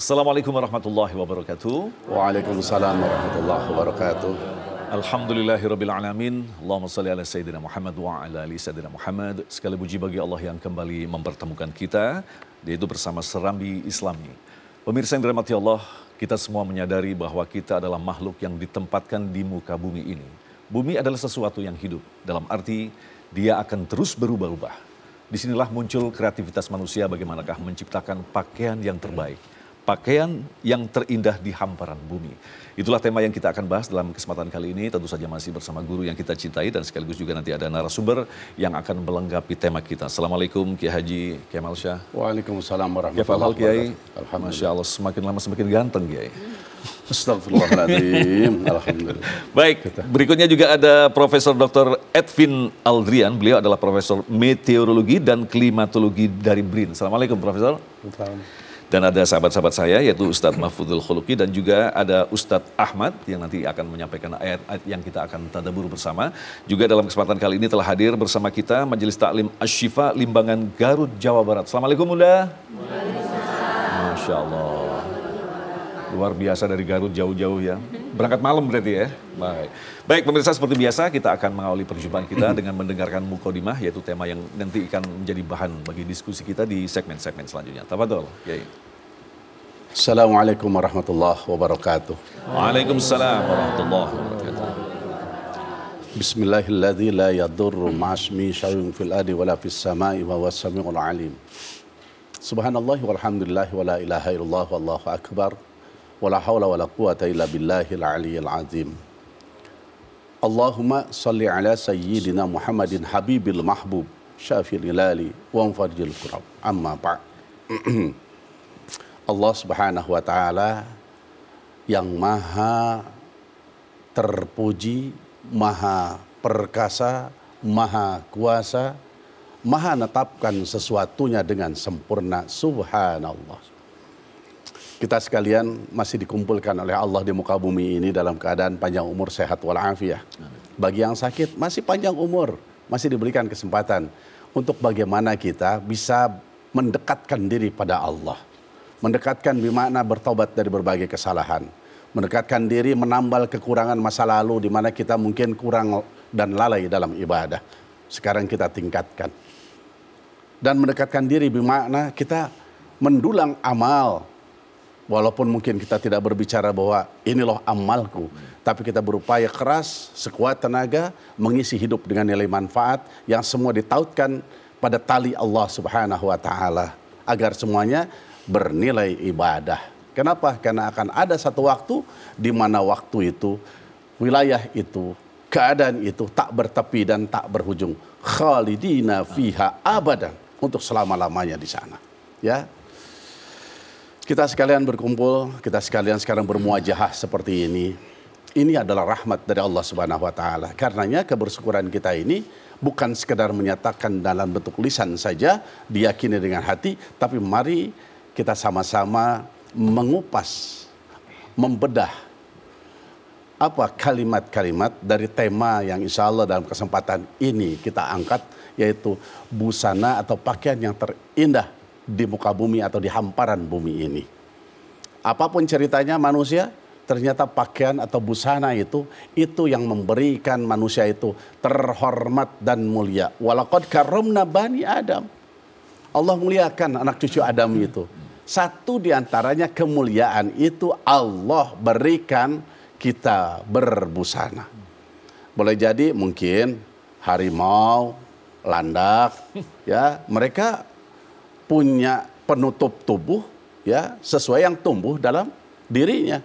Assalamualaikum warahmatullahi wabarakatuh. Waalaikumsalam warahmatullahi wabarakatuh. Alhamdulillahirabbil alamin. Allahumma shalli ala sayyidina Muhammad wa ala ali sayyidina Muhammad. Sekali puji bagi Allah yang kembali mempertemukan kita, yaitu bersama Serambi Islami. Pemirsa yang dirahmati Allah, kita semua menyadari bahwa kita adalah makhluk yang ditempatkan di muka bumi ini. Bumi adalah sesuatu yang hidup, dalam arti dia akan terus berubah-ubah. Disinilah muncul kreativitas manusia bagaimanakah menciptakan pakaian yang terbaik. Pakaian yang terindah di hamparan bumi. Itulah tema yang kita akan bahas dalam kesempatan kali ini. Tentu saja masih bersama guru yang kita cintai dan sekaligus juga nanti ada narasumber yang akan melengkapi tema kita. Assalamualaikum Kiai Haji Kemal Syah. Waalaikumsalam warahmatullahi wabarakatuh. Masya Allah, semakin lama semakin ganteng Kiai. Astagfirullahaladzim. Alhamdulillah. Baik, berikutnya juga ada Profesor Dr. Edwin Aldrian. Beliau adalah Profesor Meteorologi dan Klimatologi dari BRIN. Assalamualaikum Profesor. Dan ada sahabat-sahabat saya yaitu Ustadz Mahfudul Khuluki dan juga ada Ustadz Ahmad yang nanti akan menyampaikan ayat-ayat yang kita akan tadabbur bersama. Juga dalam kesempatan kali ini telah hadir bersama kita Majelis Taklim Asy-Syifa Limbangan Garut, Jawa Barat. Assalamualaikum Bunda. Masya Allah. Luar biasa dari Garut jauh-jauh ya. Berangkat malam berarti ya. Baik pemirsa, seperti biasa kita akan mengawali perjumpaan kita dengan mendengarkan mukadimah, yaitu tema yang nanti akan menjadi bahan bagi diskusi kita di segmen-segmen selanjutnya. Tafadhol, Kiai. Assalamualaikum warahmatullahi wabarakatuh. Waalaikumsalam warahmatullahi wabarakatuh. Bismillahilladzi la yadurru ma'asmi syai'un fil ardi wala fis sama'i wa huwas samiul alim. Subhanallah walhamdulillah wa la ilaha illallah wallahu akbar. Wala haula wala quwata illa billahil aliyyil azim. Allahumma salli ala sayyidina Muhammadin habibil mahbub syafil ilali wa mufarrijil kurab. Amma ba'd. Allah Subhanahu wa taala yang maha terpuji, maha perkasa, maha kuasa, maha menetapkan sesuatunya dengan sempurna. Subhanallah. Kita sekalian masih dikumpulkan oleh Allah di muka bumi ini dalam keadaan panjang umur, sehat walafiat. Bagi yang sakit masih panjang umur, masih diberikan kesempatan untuk bagaimana kita bisa mendekatkan diri pada Allah. Mendekatkan bermakna bertobat dari berbagai kesalahan. Mendekatkan diri menambal kekurangan masa lalu di mana kita mungkin kurang dan lalai dalam ibadah. Sekarang kita tingkatkan. Dan mendekatkan diri bermakna kita mendulang amal. Walaupun mungkin kita tidak berbicara bahwa ini loh amalku, tapi kita berupaya keras, sekuat tenaga, mengisi hidup dengan nilai manfaat yang semua ditautkan pada tali Allah Subhanahu wa taala agar semuanya bernilai ibadah. Kenapa? Karena akan ada satu waktu di mana waktu itu, wilayah itu, keadaan itu tak bertepi dan tak berhujung. Khalidina fiha abadan, untuk selama-lamanya di sana. Ya. Kita sekalian berkumpul, kita sekalian sekarang bermuajahah seperti ini. Ini adalah rahmat dari Allah Subhanahu wa taala. Karenanya kebersyukuran kita ini bukan sekedar menyatakan dalam bentuk lisan saja, diyakini dengan hati, tapi mari kita sama-sama mengupas, membedah apa kalimat-kalimat dari tema yang insya Allah dalam kesempatan ini kita angkat, yaitu busana atau pakaian yang terindah di muka bumi atau di hamparan bumi ini. Apapun ceritanya manusia, ternyata pakaian atau busana itu yang memberikan manusia itu terhormat dan mulia. Walaqad karramna bani Adam. Allah muliakan anak cucu Adam itu. Satu di antaranya kemuliaan itu Allah berikan kita berbusana. Boleh jadi mungkin harimau, landak, ya mereka punya penutup tubuh ya sesuai yang tumbuh dalam dirinya,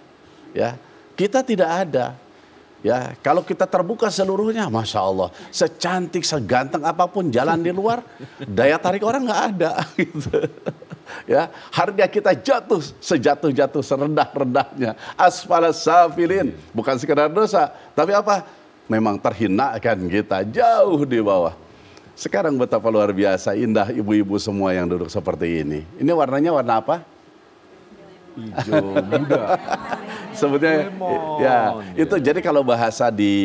ya kita tidak ada, ya kalau kita terbuka seluruhnya, masya Allah, secantik seganteng apapun jalan di luar, daya tarik orang nggak ada, gitu. Ya harga kita jatuh sejatuh-jatuh, serendah-rendahnya, asfala safilin, bukan sekedar dosa, tapi apa? Memang terhinakan kita jauh di bawah. Sekarang betapa luar biasa indah ibu-ibu semua yang duduk seperti ini. Ini warnanya warna apa? Hijau muda. Sebetulnya ya itu. Jadi kalau bahasa di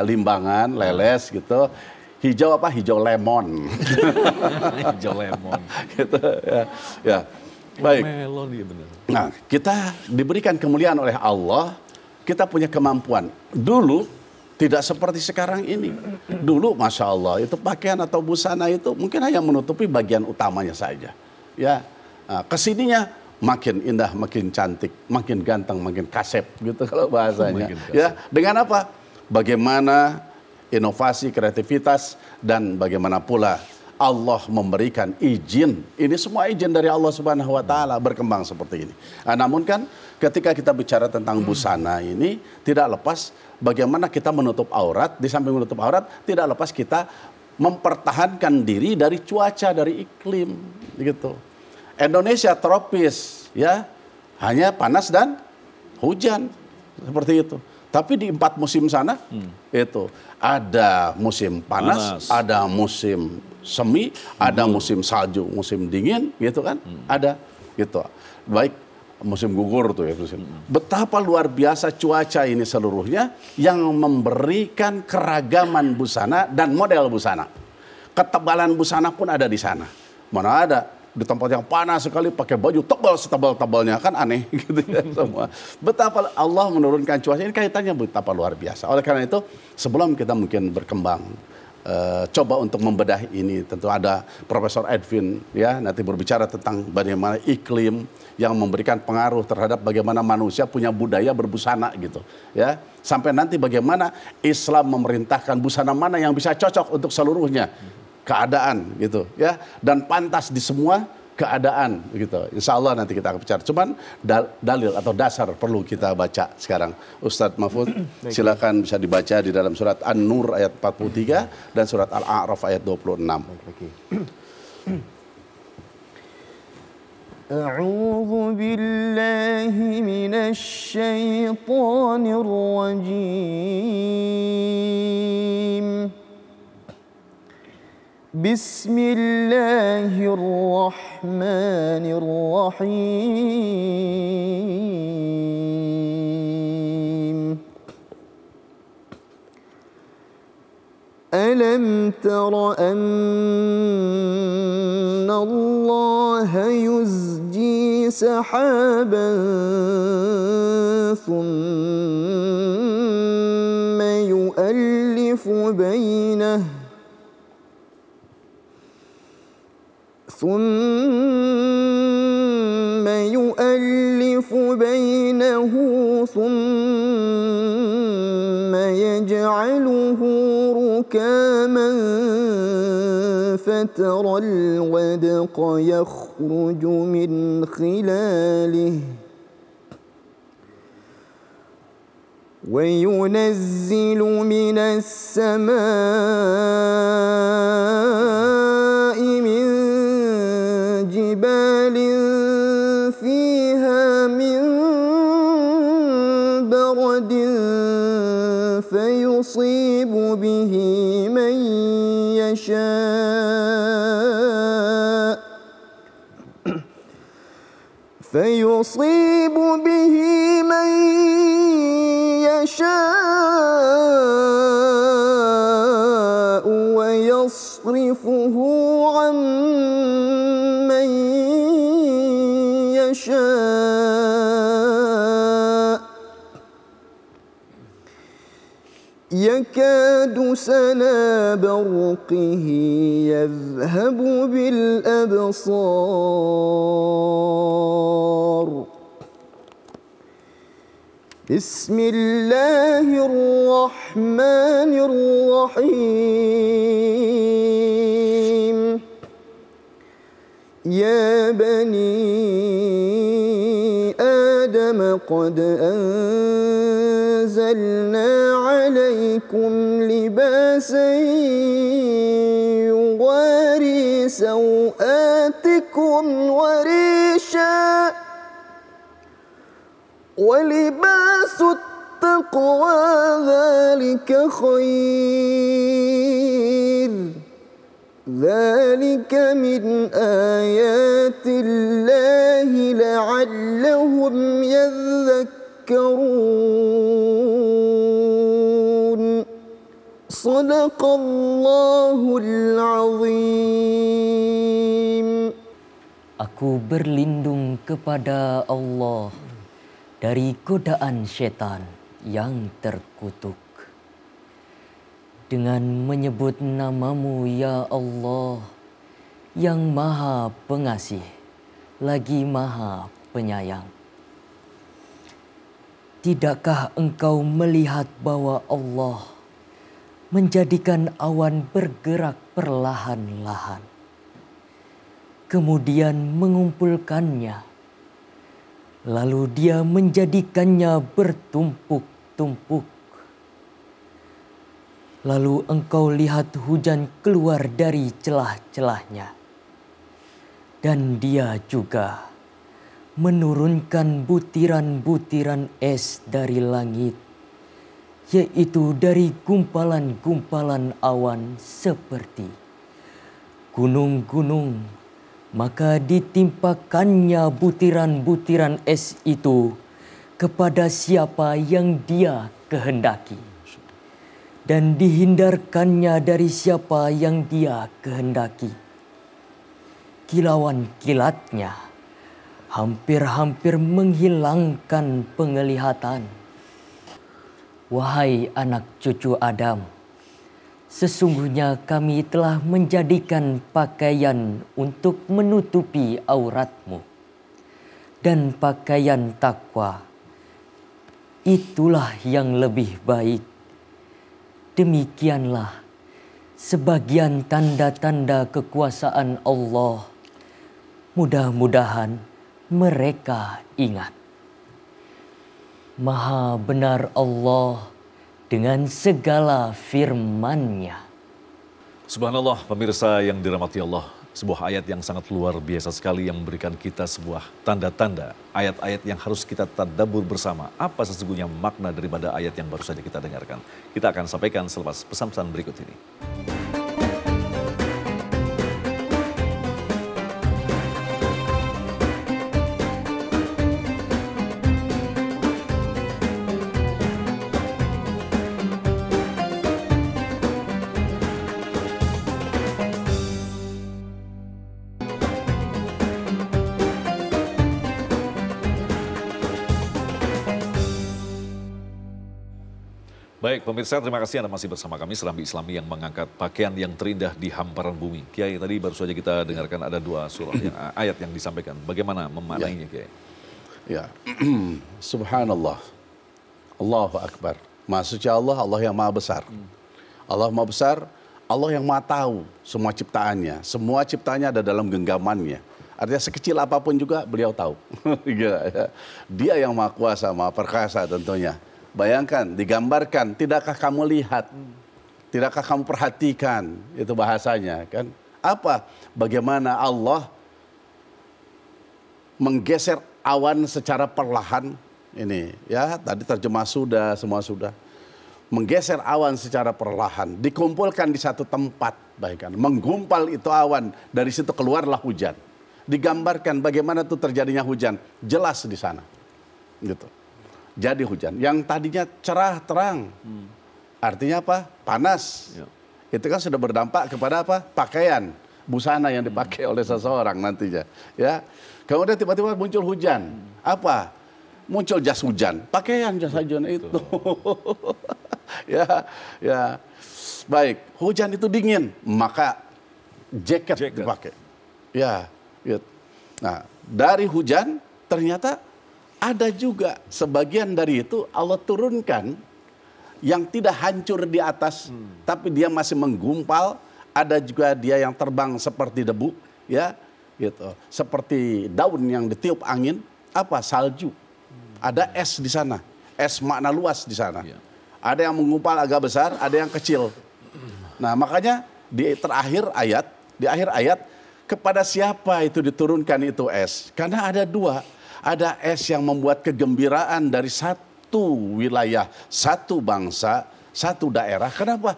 Limbangan, Leles gitu, hijau apa? Hijau lemon. Hijau lemon. Gitu ya. Ya. Baik. Melon, iya benar. Nah, kita diberikan kemuliaan oleh Allah, kita punya kemampuan. Dulu tidak seperti sekarang ini. Dulu, masya Allah, itu pakaian atau busana itu mungkin hanya menutupi bagian utamanya saja. Ya, nah, kesininya makin indah, makin cantik, makin ganteng, makin kasep, gitu kalau bahasanya. Ya, dengan apa? Bagaimana inovasi, kreativitas, dan bagaimana pula Allah memberikan izin. Ini semua izin dari Allah Subhanahu wa taala berkembang seperti ini. Nah, namun kan ketika kita bicara tentang busana ini tidak lepas bagaimana kita menutup aurat, di samping menutup aurat tidak lepas kita mempertahankan diri dari cuaca, dari iklim gitu. Indonesia tropis ya, hanya panas dan hujan seperti itu. Tapi di 4 musim sana itu ada musim panas, ada musim semi, ada musim salju, musim dingin, gitu kan? Ada, gitu. Baik musim gugur tuh ya. Betapa luar biasa cuaca ini seluruhnya yang memberikan keragaman busana dan model busana. Ketebalan busana pun ada di sana. Mana ada di tempat yang panas sekali pakai baju tebal setebal-tebalnya, kan aneh gitu ya semua. Betapa Allah menurunkan cuaca ini kaitannya betapa luar biasa. Oleh karena itu sebelum kita mungkin berkembang coba untuk membedah ini, tentu ada Profesor Edwin ya nanti berbicara tentang bagaimana iklim yang memberikan pengaruh terhadap bagaimana manusia punya budaya berbusana gitu ya, sampai nanti bagaimana Islam memerintahkan busana mana yang bisa cocok untuk seluruhnya keadaan gitu ya, dan pantas di semua keadaan gitu. Insya Allah nanti kita akan bicara. Cuman dalil atau dasar perlu kita baca sekarang. Ustadz Mahfud silakan bisa dibaca di dalam surat An-Nur ayat 43 dan surat Al-A'raf ayat 26. A'udzu billahi minasy syaithanir rajim. Bismillahirrahmanirrahim. Alam tara anna Allah yuzji sahaban thumma yu'allifu bainahu ثم يجعله ركاما فترى الودق يخرج من خلاله وينزل من السماء من جبال فيها من برد فيصيب به من يشاء ويصرفه عن من يشاء يكاد سنا برقه يذهب بالأبصار بسم الله الرحمن الرحيم يا بني آدم قد أنزلنا عليكم لباسا يواري سوآتكم وريشا ولباس التقوى ذلك خير ذلك من آيات الله لعلهم يذكرون صدق الله العظيم. Aku berlindung kepada Allah dari godaan setan yang terkutuk. Dengan menyebut namamu ya Allah, yang maha pengasih, lagi maha penyayang. Tidakkah engkau melihat bahwa Allah menjadikan awan bergerak perlahan-lahan, kemudian mengumpulkannya, lalu dia menjadikannya bertumpuk-tumpuk. Lalu engkau lihat hujan keluar dari celah-celahnya, dan dia juga menurunkan butiran-butiran es dari langit, yaitu dari gumpalan-gumpalan awan seperti gunung-gunung. Maka ditimpakannya butiran-butiran es itu kepada siapa yang dia kehendaki, dan dihindarkannya dari siapa yang dia kehendaki. Kilauan kilatnya hampir-hampir menghilangkan penglihatan. Wahai anak cucu Adam, sesungguhnya kami telah menjadikan pakaian untuk menutupi auratmu, dan pakaian takwa itulah yang lebih baik. Demikianlah sebagian tanda-tanda kekuasaan Allah. Mudah-mudahan mereka ingat. Maha benar Allah dengan segala firman-Nya. Subhanallah, pemirsa yang dirahmati Allah. Sebuah ayat yang sangat luar biasa sekali yang memberikan kita sebuah tanda-tanda. Ayat-ayat yang harus kita tadabbur bersama. Apa sesungguhnya makna daripada ayat yang baru saja kita dengarkan. Kita akan sampaikan selepas pesan-pesan berikut ini. Baik pemirsa, terima kasih Anda masih bersama kami Serambi Islami yang mengangkat pakaian yang terindah di hamparan bumi. Kiai, tadi baru saja kita dengarkan ada dua surah yang ayat yang disampaikan. Bagaimana memaknainya Kiai? Ya, subhanallah, Allahu Akbar. Maha suci Allah, Allah yang maha besar. Allah maha besar, Allah yang maha tahu semua ciptaannya. Semua ciptaannya ada dalam genggamannya. Artinya sekecil apapun juga beliau tahu. Dia yang maha kuasa, maha perkasa tentunya. Bayangkan, digambarkan, tidakkah kamu lihat, tidakkah kamu perhatikan, itu bahasanya kan. Apa? Bagaimana Allah menggeser awan secara perlahan, ini ya tadi terjemah sudah, semua sudah. Menggeser awan secara perlahan, dikumpulkan di satu tempat, bayangkan, menggumpal itu awan, dari situ keluarlah hujan. Digambarkan bagaimana tuh terjadinya hujan, jelas di sana, gitu. Jadi hujan yang tadinya cerah terang, artinya apa? Panas. Ya. Itu kan sudah berdampak kepada apa? Pakaian, busana yang dipakai oleh seseorang nantinya. Ya, kemudian tiba-tiba muncul hujan. Apa? Muncul jas hujan, pakaian jas hujan itu. ya. Baik, hujan itu dingin, maka jaket dipakai. Ya, gitu. Nah, dari hujan ternyata ada juga sebagian dari itu Allah turunkan yang tidak hancur di atas, tapi dia masih menggumpal. Ada juga dia yang terbang seperti debu, ya, gitu. Seperti daun yang ditiup angin, apa? Salju. Ada es di sana, es makna luas di sana. Ada yang menggumpal agak besar, ada yang kecil. Nah, makanya di akhir ayat, kepada siapa itu diturunkan itu es? Karena ada dua. Ada es yang membuat kegembiraan dari satu wilayah, satu bangsa, satu daerah. Kenapa?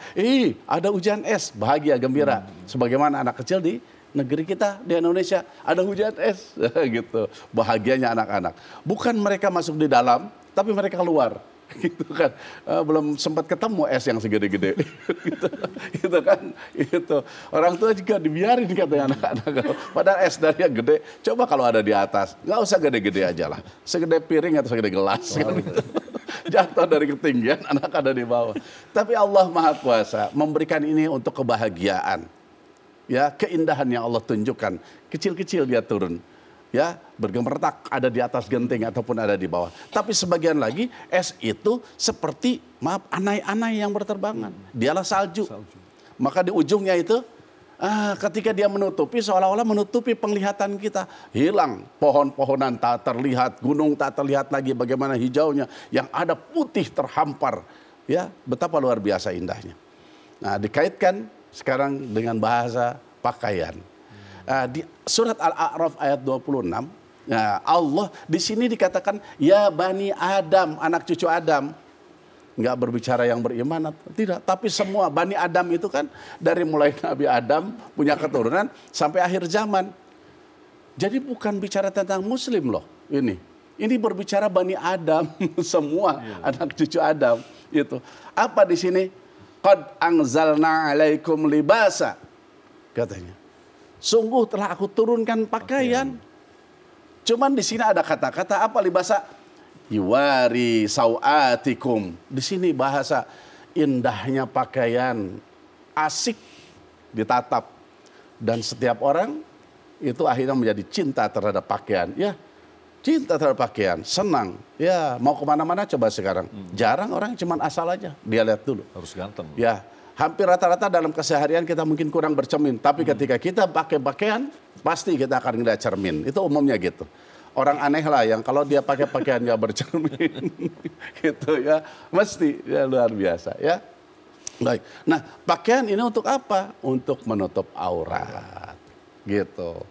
Ada hujan es, bahagia, gembira. Sebagaimana anak kecil di negeri kita, di Indonesia, ada hujan es. Gitu. Bahagianya anak-anak. Bukan mereka masuk di dalam, tapi mereka keluar. gitu kan. Belum sempat ketemu es yang segede-gede. gitu kan. Itu orang tua juga dibiarin katanya anak-anak. Padahal es dari yang gede, coba kalau ada di atas, nggak usah gede-gede aja lah. Segede piring atau segede gelas. Kan, gitu. Jatuh dari ketinggian, anak ada di bawah. Tapi Allah Maha Kuasa memberikan ini untuk kebahagiaan. Ya, keindahan yang Allah tunjukkan. Kecil-kecil dia turun. Ya, bergemertak ada di atas genting ataupun ada di bawah. Tapi sebagian lagi es itu seperti anai-anai yang berterbangan. Dialah salju. Maka di ujungnya itu ketika dia menutupi seolah-olah menutupi penglihatan kita. Hilang pohon-pohonan tak terlihat, gunung tak terlihat lagi bagaimana hijaunya, yang ada putih terhampar. Ya, betapa luar biasa indahnya. Nah, dikaitkan sekarang dengan bahasa pakaian. Di surat Al-A'raf ayat 26, Allah di sini dikatakan ya Bani Adam, anak cucu Adam. Nggak berbicara yang beriman, tidak. Tapi semua Bani Adam itu kan dari mulai Nabi Adam punya keturunan sampai akhir zaman. Jadi bukan bicara tentang Muslim loh ini. Ini berbicara Bani Adam semua anak cucu Adam itu. Apa di sini? Qad anzalna alaikum libasa katanya. Sungguh telah aku turunkan pakaian. Cuman di sini ada kata-kata apa libasa? Yuwari sawatikum. Di sini bahasa indahnya pakaian, asik ditatap. Dan setiap orang itu akhirnya menjadi cinta terhadap pakaian. Ya, cinta terhadap pakaian, senang. Ya, mau kemana-mana coba sekarang. Jarang orang cuman asal aja, dia lihat dulu. Harus ganteng. Ya, hampir rata-rata dalam keseharian kita mungkin kurang bercermin. Tapi ketika kita pakai pakaian, pasti kita akan ngeliat cermin. Itu umumnya gitu. Orang aneh lah yang kalau dia pakai pakaian nggak bercermin. gitu ya, mesti ya, luar biasa ya. Baik, nah pakaian ini untuk apa? Untuk menutup aurat. Gitu.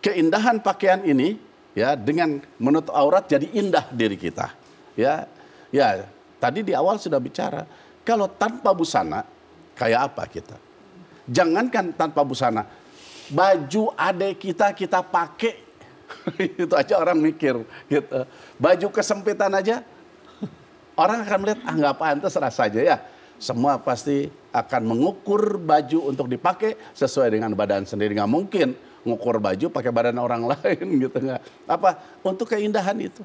Keindahan pakaian ini ya dengan menutup aurat jadi indah diri kita. Ya, ya tadi di awal sudah bicara. Kalau tanpa busana, kayak apa kita? Jangankan tanpa busana, baju adek kita pakai, itu aja orang mikir. Gitu. Baju kesempitan aja, orang akan melihat, nggak pantas rasanya ya. Semua pasti akan mengukur baju untuk dipakai sesuai dengan badan sendiri. Nggak mungkin ngukur baju pakai badan orang lain gitu nggak. Apa? Untuk keindahan itu.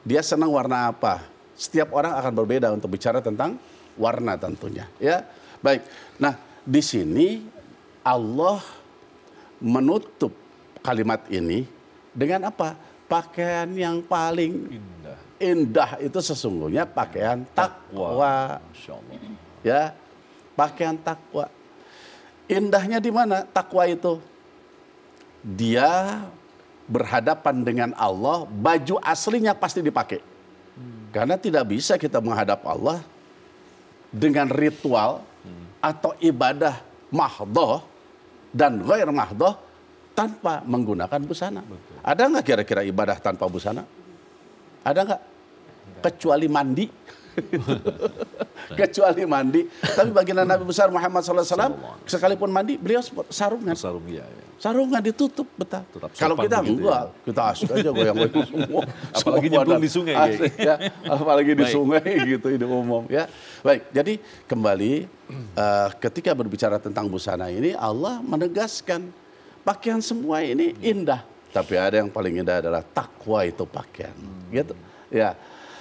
Dia senang warna apa? Setiap orang akan berbeda untuk bicara tentang warna tentunya. Ya, baik. Nah, di sini Allah menutup kalimat ini dengan apa? Pakaian yang paling indah itu sesungguhnya pakaian takwa. Ya, pakaian takwa. Indahnya di mana takwa itu? Dia berhadapan dengan Allah, baju aslinya pasti dipakai. Karena tidak bisa kita menghadap Allah dengan ritual atau ibadah mahdhah dan ghair mahdhah tanpa menggunakan busana. Betul. Ada nggak kira-kira ibadah tanpa busana? Ada nggak? Kecuali mandi. Kecuali mandi. Tapi baginda Nabi besar Muhammad SAW sekalipun mandi beliau sarungan. Sarung, ya, ya. Sarungan ditutup betul. Kalau kita enggak, ya. Kita asik aja goyang-goyang semua. Apalagi nyemplung di sungai. Asik, ya. Apalagi di sungai gitu ini umum ya. Baik, jadi kembali ketika berbicara tentang busana ini Allah menegaskan pakaian semua ini indah. Tapi ada yang paling indah adalah takwa itu pakaian. Gitu. Ya.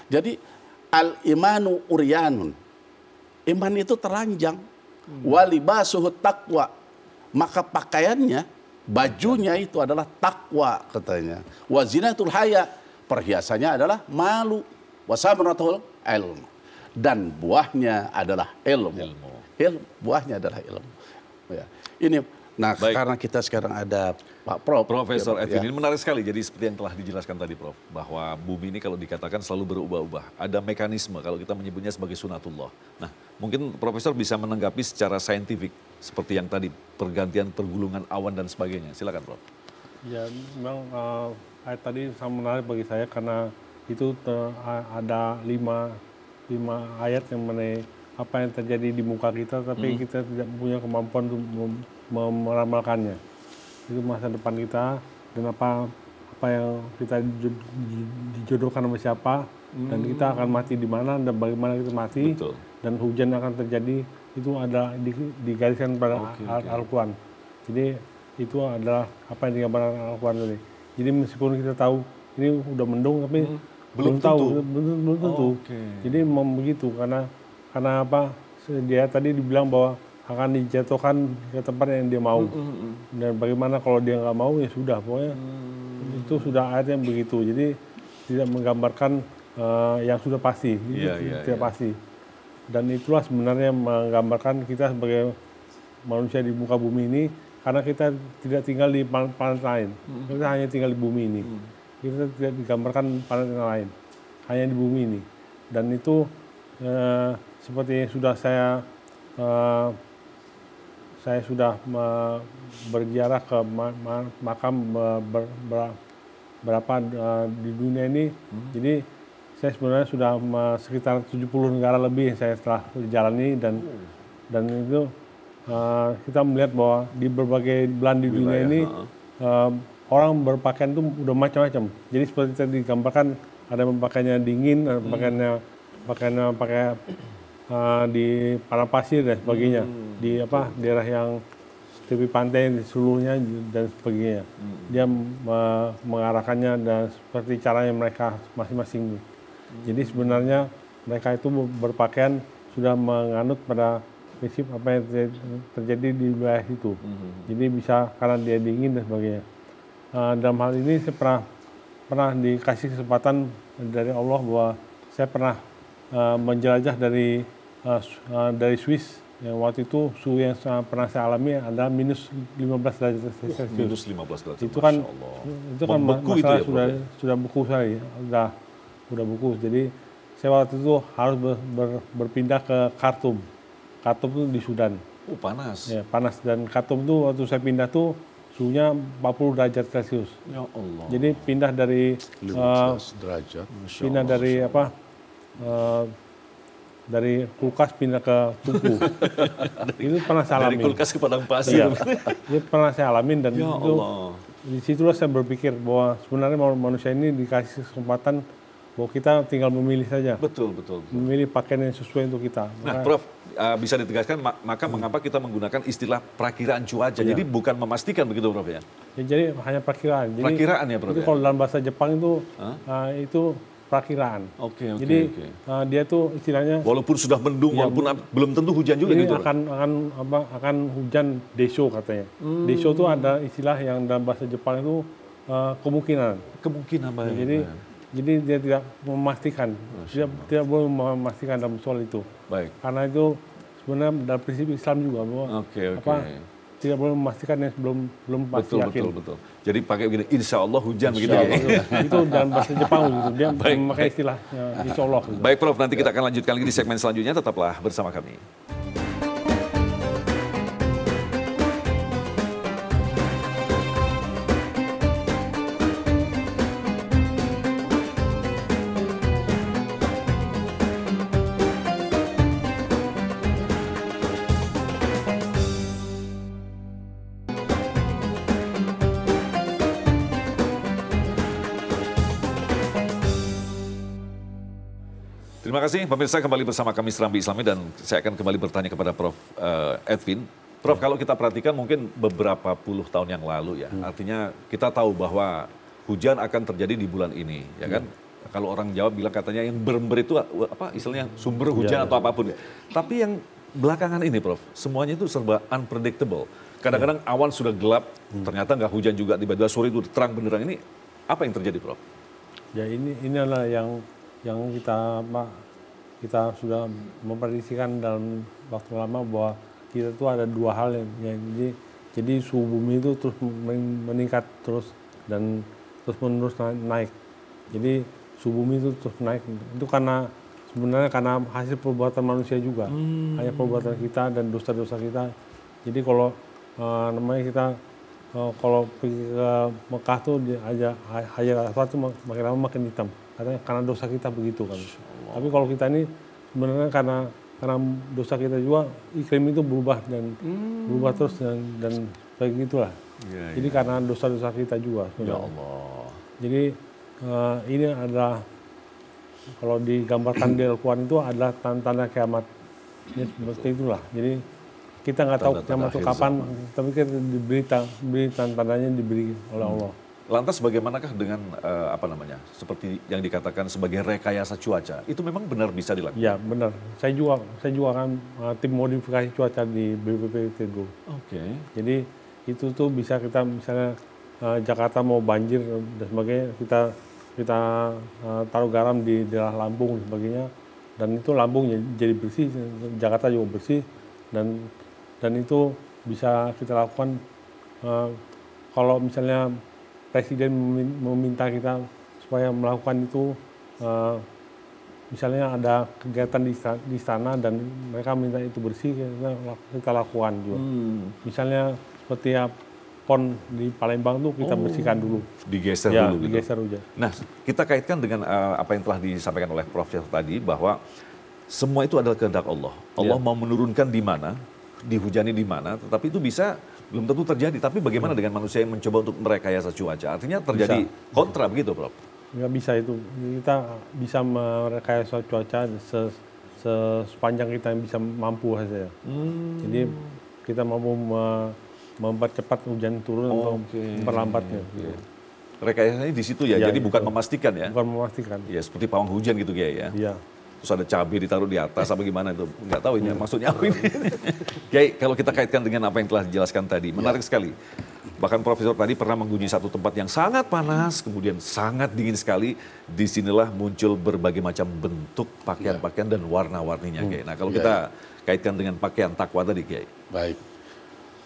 Jadi al-imanu uryanun. Iman itu telanjang. Walibasuhut taqwa. Maka pakaiannya, bajunya itu adalah takwa katanya. Wazinatul haya. Perhiasannya adalah malu. Wasamratul ilmu. Dan buahnya adalah ilmu. Buahnya adalah ilmu. Ya. Ini. Nah, baik. Karena kita sekarang ada Pak Profesor Edwin, ini menarik sekali. Jadi seperti yang telah dijelaskan tadi, Prof, bahwa bumi ini kalau dikatakan selalu berubah-ubah. Ada mekanisme kalau kita menyebutnya sebagai sunatullah. Nah, mungkin Profesor bisa menanggapi secara saintifik seperti yang tadi pergantian pergulungan awan dan sebagainya. Silakan, Prof. Ya, memang ayat tadi sangat menarik bagi saya karena itu ada lima ayat yang mengenai apa yang terjadi di muka kita, tapi kita tidak punya kemampuan untuk meramalkannya. Itu masa depan kita dan apa apa yang kita dijodohkan sama siapa, dan kita akan mati di mana dan bagaimana kita mati. Betul. Dan hujan akan terjadi, itu ada digariskan pada Al-Quran. Jadi itu adalah apa yang digambarkan Al-Quran tadi. Jadi meskipun kita tahu ini udah mendung, tapi belum tahu, belum tentu. Jadi memang begitu, karena apa? Dia tadi dibilang bahwa akan dijatuhkan ke tempat yang dia mau. Dan bagaimana kalau dia nggak mau, ya sudah, pokoknya itu sudah ayatnya begitu. Jadi tidak menggambarkan yang sudah pasti, tidak pasti. Dan itulah sebenarnya menggambarkan kita sebagai manusia di muka bumi ini, karena kita tidak tinggal di planet lain, kita hanya tinggal di bumi ini. Kita tidak digambarkan planet yang lain, hanya di bumi ini. Dan itu seperti yang sudah saya sudah berziarah ke makam berapa di dunia ini. Jadi saya sebenarnya sudah sekitar 70 negara lebih saya telah jalani, dan itu kita melihat bahwa di berbagai belahan di dunia ini orang berpakaian itu udah macam-macam. Jadi seperti tadi digambarkan, ada yang pakaiannya dingin, ada pakaiannya pakai di padang pasir dan sebagainya, di daerah yang tepi pantai di seluruhnya dan sebagainya. Dia mengarahkannya dan seperti caranya mereka masing-masing. Jadi sebenarnya mereka itu berpakaian sudah menganut pada prinsip apa yang terjadi di wilayah itu. Jadi bisa karena dia dingin dan sebagainya. Dalam hal ini saya pernah dikasih kesempatan dari Allah bahwa saya pernah menjelajah dari Swiss. Yang waktu itu suhu yang pernah saya alami adalah minus 15 derajat Celcius. Minus 15 derajat. Itu kan masalah itu ya, sudah beku sekali, udah beku. Jadi saya waktu itu harus berpindah ke Khartoum. Khartoum itu di Sudan. Panas. Ya, panas. Dan Khartoum itu waktu saya pindah tuh suhunya 40 derajat Celcius. Ya Allah. Jadi pindah dari 15 derajat. Pindah dari dari kulkas pindah ke tungku. Itu pernah saya alamin. Dari kulkas ke padang pasir. Iya. Itu pernah saya alamin, dan ya itu Allah. Disitulah saya berpikir bahwa sebenarnya manusia ini dikasih kesempatan bahwa kita tinggal memilih saja. Betul. Memilih pakaian yang sesuai untuk kita. Nah, Prof, bisa ditegaskan maka mengapa kita menggunakan istilah perakiraan cuaca? Jadi bukan memastikan begitu, Prof ya? Jadi hanya perakiraan. Jadi, perakiraan ya, Prof. Itu kalau dalam bahasa Jepang itu perakiraan. Oke. Jadi dia tuh istilahnya walaupun sudah mendung, walaupun belum tentu hujan juga ini gitu. akan hujan desho katanya. Desho itu ada istilah yang dalam bahasa Jepang itu kemungkinan. Baik. Jadi dia tidak memastikan, tidak boleh memastikan dalam soal itu. Baik. Karena itu sebenarnya dalam prinsip Islam juga bahwa tidak boleh memastikan yang belum pasti yakin. Betul. Jadi pakai begini, insya Allah hujan begitu ya. Itu dalam bahasa Jepang gitu. Dia memakai istilah insya Allah. Gitu. Baik Prof, nanti kita akan lanjutkan lagi di segmen selanjutnya. Tetaplah bersama kami. Terima kasih pemirsa, kembali bersama kami Serambi Islami, dan saya akan kembali bertanya kepada Prof Edwin. Prof, kalau kita perhatikan mungkin beberapa puluh tahun yang lalu ya, artinya kita tahu bahwa hujan akan terjadi di bulan ini, ya kan? Kalau orang Jawa bilang katanya yang berember itu apa istilahnya sumber hujan atau apapun. Tapi yang belakangan ini Prof, semuanya itu serba unpredictable. Kadang-kadang awan sudah gelap, ternyata nggak hujan juga, tiba-tiba sore itu terang benderang. Ini apa yang terjadi Prof? Ya ini adalah yang kita sudah memprediksikan dalam waktu lama bahwa kita tuh ada dua hal yang jadi suhu bumi itu terus meningkat terus dan terus menerus naik. Jadi suhu bumi itu terus naik itu sebenarnya karena hasil perbuatan manusia juga, hanya perbuatan kita dan dosa-dosa kita. Jadi kalau namanya kita kalau pergi ke Mekah tuh Hajar Aswad tuh makin lama makin hitam. Katanya karena dosa kita begitu kan. Tapi kalau kita ini sebenarnya karena dosa kita juga iklim itu berubah dan berubah terus dan begitulah. Jadi karena dosa-dosa kita juga. Ya Allah. Jadi ini adalah kalau digambarkan di Al-Quran itu adalah tanda-tanda kiamat. Ya, seperti itulah. Jadi kita nggak tahu kiamat itu kapan, tapi kita diberi tanda-tandanya diberi oleh Allah. Lantas bagaimanakah dengan seperti yang dikatakan sebagai rekayasa cuaca? Itu memang benar bisa dilakukan? Ya benar. Saya juga kan tim modifikasi cuaca di BPPT Go. Oke. Jadi itu tuh bisa kita misalnya Jakarta mau banjir dan sebagainya, kita taruh garam di daerah Lampung dan sebagainya, dan itu Lampung jadi bersih, Jakarta juga bersih, dan itu bisa kita lakukan kalau misalnya Presiden meminta kita supaya melakukan itu, misalnya ada kegiatan di sana dan mereka minta itu bersih, kita lakukan juga. Misalnya seperti pon di Palembang tuh kita bersihkan dulu. Digeser ya, dulu. Digeser aja. Nah, kita kaitkan dengan apa yang telah disampaikan oleh Prof tadi, bahwa semua itu adalah kehendak Allah. Allah mau menurunkan di mana, dihujani di mana, tetapi itu bisa belum tentu terjadi. Tapi bagaimana dengan manusia yang mencoba untuk merekayasa cuaca? Artinya terjadi kontra begitu, Prof? Nggak bisa itu. Kita bisa merekayasa cuaca sepanjang kita yang bisa mampu saja. Jadi kita mampu mempercepat hujan turun atau memperlambatnya. Gitu. Rekayasanya di situ ya, jadi gitu. bukan memastikan ya? Bukan memastikan. Ya, seperti pawang hujan gitu Kiai ya? Iya. Terus ada cabai ditaruh di atas apa gimana itu, nggak tahu ini maksudnya apa ini. Kiai, kalau kita kaitkan dengan apa yang telah dijelaskan tadi, menarik sekali. Bahkan Profesor tadi pernah mengunjungi satu tempat yang sangat panas, kemudian sangat dingin sekali. Disinilah muncul berbagai macam bentuk pakaian-pakaian dan warna-warninya, Kiai. Nah, kalau kita kaitkan dengan pakaian takwa tadi, Kiai. Baik.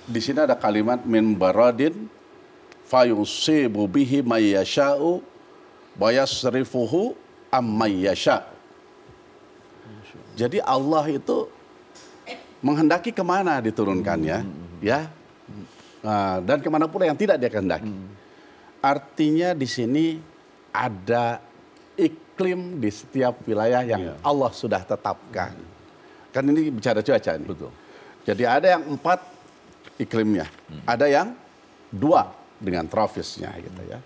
Di sini ada kalimat min baradin fayusibu bihi may yasha'u wa yasrifuhu amman yasha'. Jadi Allah itu menghendaki kemana diturunkannya, ya, dan kemana pula yang tidak dia kehendaki. Artinya di sini ada iklim di setiap wilayah yang Allah sudah tetapkan. Kan ini bicara cuaca ini. Betul. Jadi ada yang 4 iklimnya, ada yang 2 dengan tropisnya, gitu ya.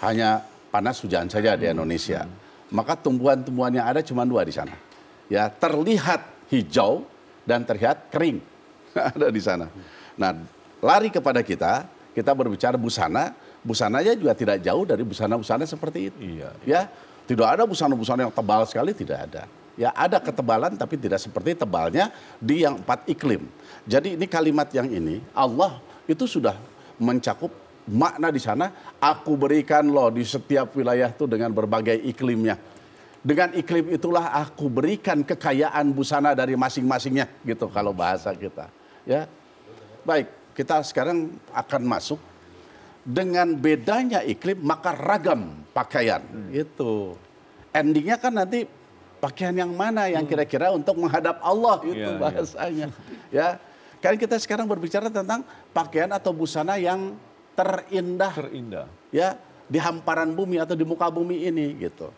Hanya panas hujan saja di Indonesia. Maka tumbuhan-tumbuhan yang ada cuma 2 di sana. Ya, terlihat hijau dan terlihat kering ada di sana. Nah, lari kepada kita berbicara busana, busananya juga tidak jauh dari busana-busana seperti itu. Iya. Ya, tidak ada busana-busana yang tebal sekali, tidak ada. Ya, ada ketebalan tapi tidak seperti tebalnya di yang 4 iklim. Jadi ini kalimat yang ini Allah itu sudah mencakup makna di sana. Aku berikan loh di setiap wilayah itu dengan berbagai iklimnya. Dengan iklim itulah aku berikan kekayaan busana dari masing-masingnya, gitu kalau bahasa kita. Ya, baik, kita sekarang akan masuk dengan bedanya iklim maka ragam pakaian. Itu endingnya kan nanti pakaian yang mana yang kira-kira untuk menghadap Allah itu bahasanya. Ya, kan kita sekarang berbicara tentang pakaian atau busana yang terindah. Ya, di hamparan bumi atau di muka bumi ini, gitu.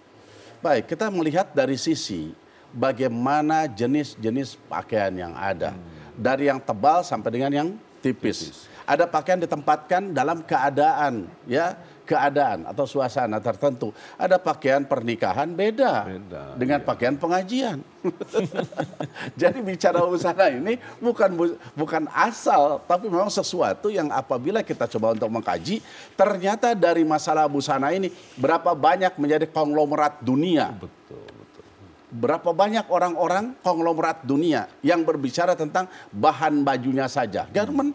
Baik, kita melihat dari sisi bagaimana jenis-jenis pakaian yang ada. Dari yang tebal sampai dengan yang tipis. Ada pakaian ditempatkan dalam keadaan, ya, keadaan atau suasana tertentu. Ada pakaian pernikahan beda dengan pakaian pengajian. Jadi bicara busana ini bukan asal, tapi memang sesuatu yang apabila kita coba untuk mengkaji, ternyata dari masalah busana ini berapa banyak menjadi konglomerat dunia. Berapa banyak orang-orang konglomerat dunia yang berbicara tentang bahan bajunya saja. Garment,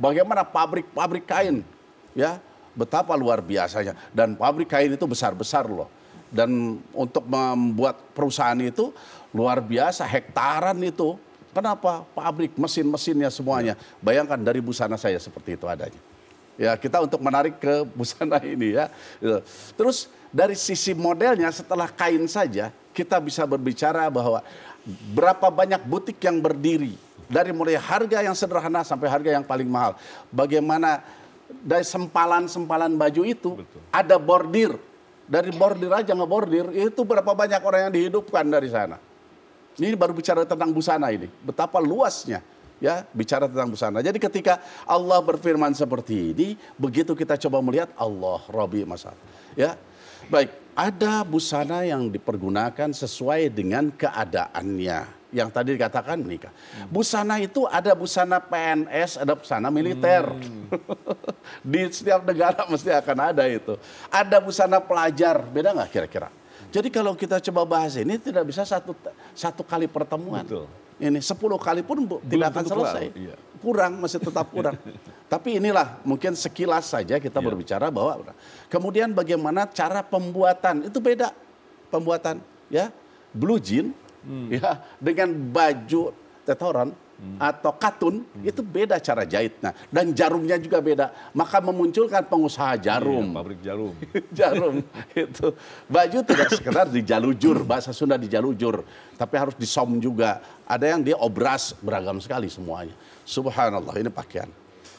bagaimana pabrik kain, ya, betapa luar biasanya. Dan pabrik kain itu besar-besar loh. Dan untuk membuat perusahaan itu luar biasa, hektaran itu. Kenapa? Pabrik, mesin-mesinnya semuanya. Bayangkan dari busana saya seperti itu adanya. Ya, kita untuk menarik ke busana ini ya. Terus dari sisi modelnya setelah kain saja, kita bisa berbicara bahwa berapa banyak butik yang berdiri. Dari mulai harga yang sederhana sampai harga yang paling mahal. Bagaimana dari sempalan-sempalan baju itu ada bordir. Dari bordir aja ngebordir, itu berapa banyak orang yang dihidupkan dari sana. Ini baru bicara tentang busana ini. Betapa luasnya. Ya, bicara tentang busana. Jadi ketika Allah berfirman seperti ini, begitu kita coba melihat Allah Rabbi masalah. Ya, baik. Ada busana yang dipergunakan sesuai dengan keadaannya. Yang tadi dikatakan menikah. Busana itu ada busana PNS, ada busana militer. Di setiap negara mesti akan ada itu. Ada busana pelajar, beda nggak kira-kira? Jadi kalau kita coba bahas ini tidak bisa satu kali pertemuan. Betul. Ini 10 kali pun tidak akan selesai. Iya. Kurang, masih tetap kurang. Tapi inilah mungkin sekilas saja kita berbicara bahwa kemudian bagaimana cara pembuatan itu beda pembuatan ya blue jean ya dengan baju tetoran atau katun itu beda cara jahitnya dan jarumnya juga beda, maka memunculkan pengusaha jarum. Iya, pabrik jarum. Jarum itu baju tidak sekedar dijalujur, bahasa Sunda dijalujur, tapi harus disom juga. Ada yang dia obras, beragam sekali semuanya. Subhanallah, ini pakaian.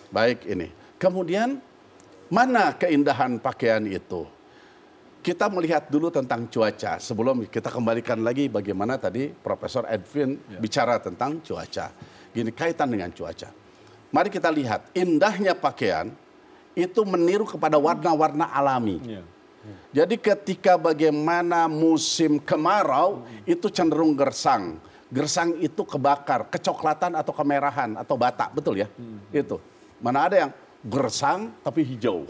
Baik ini. Kemudian mana keindahan pakaian itu? Kita melihat dulu tentang cuaca. Sebelum kita kembalikan lagi bagaimana tadi Profesor Edwin bicara tentang cuaca. Gini, kaitan dengan cuaca. Mari kita lihat, indahnya pakaian itu meniru kepada warna-warna alami. Jadi ketika bagaimana musim kemarau itu cenderung gersang. Gersang itu kebakar, kecoklatan atau kemerahan atau bata, betul ya? Itu. Mana ada yang gersang tapi hijau.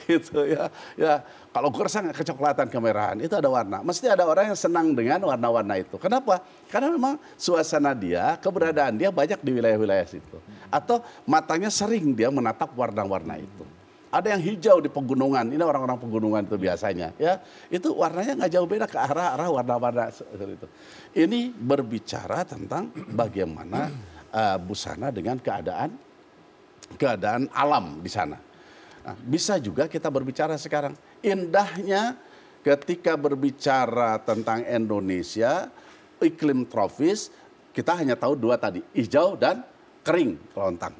Gitu ya. Ya, kalau gersang kecoklatan kemerahan itu ada warna. Mesti ada orang yang senang dengan warna-warna itu. Kenapa? Karena memang suasana dia, keberadaan dia banyak di wilayah-wilayah situ. Atau matanya sering dia menatap warna-warna itu. Ada yang hijau di pegunungan, ini orang-orang pegunungan itu biasanya, ya itu warnanya nggak jauh beda ke arah warna-warna itu. Ini berbicara tentang bagaimana busana dengan keadaan alam di sana. Nah, bisa juga kita berbicara sekarang indahnya ketika berbicara tentang Indonesia iklim tropis, kita hanya tahu dua tadi, hijau dan kering kelontang,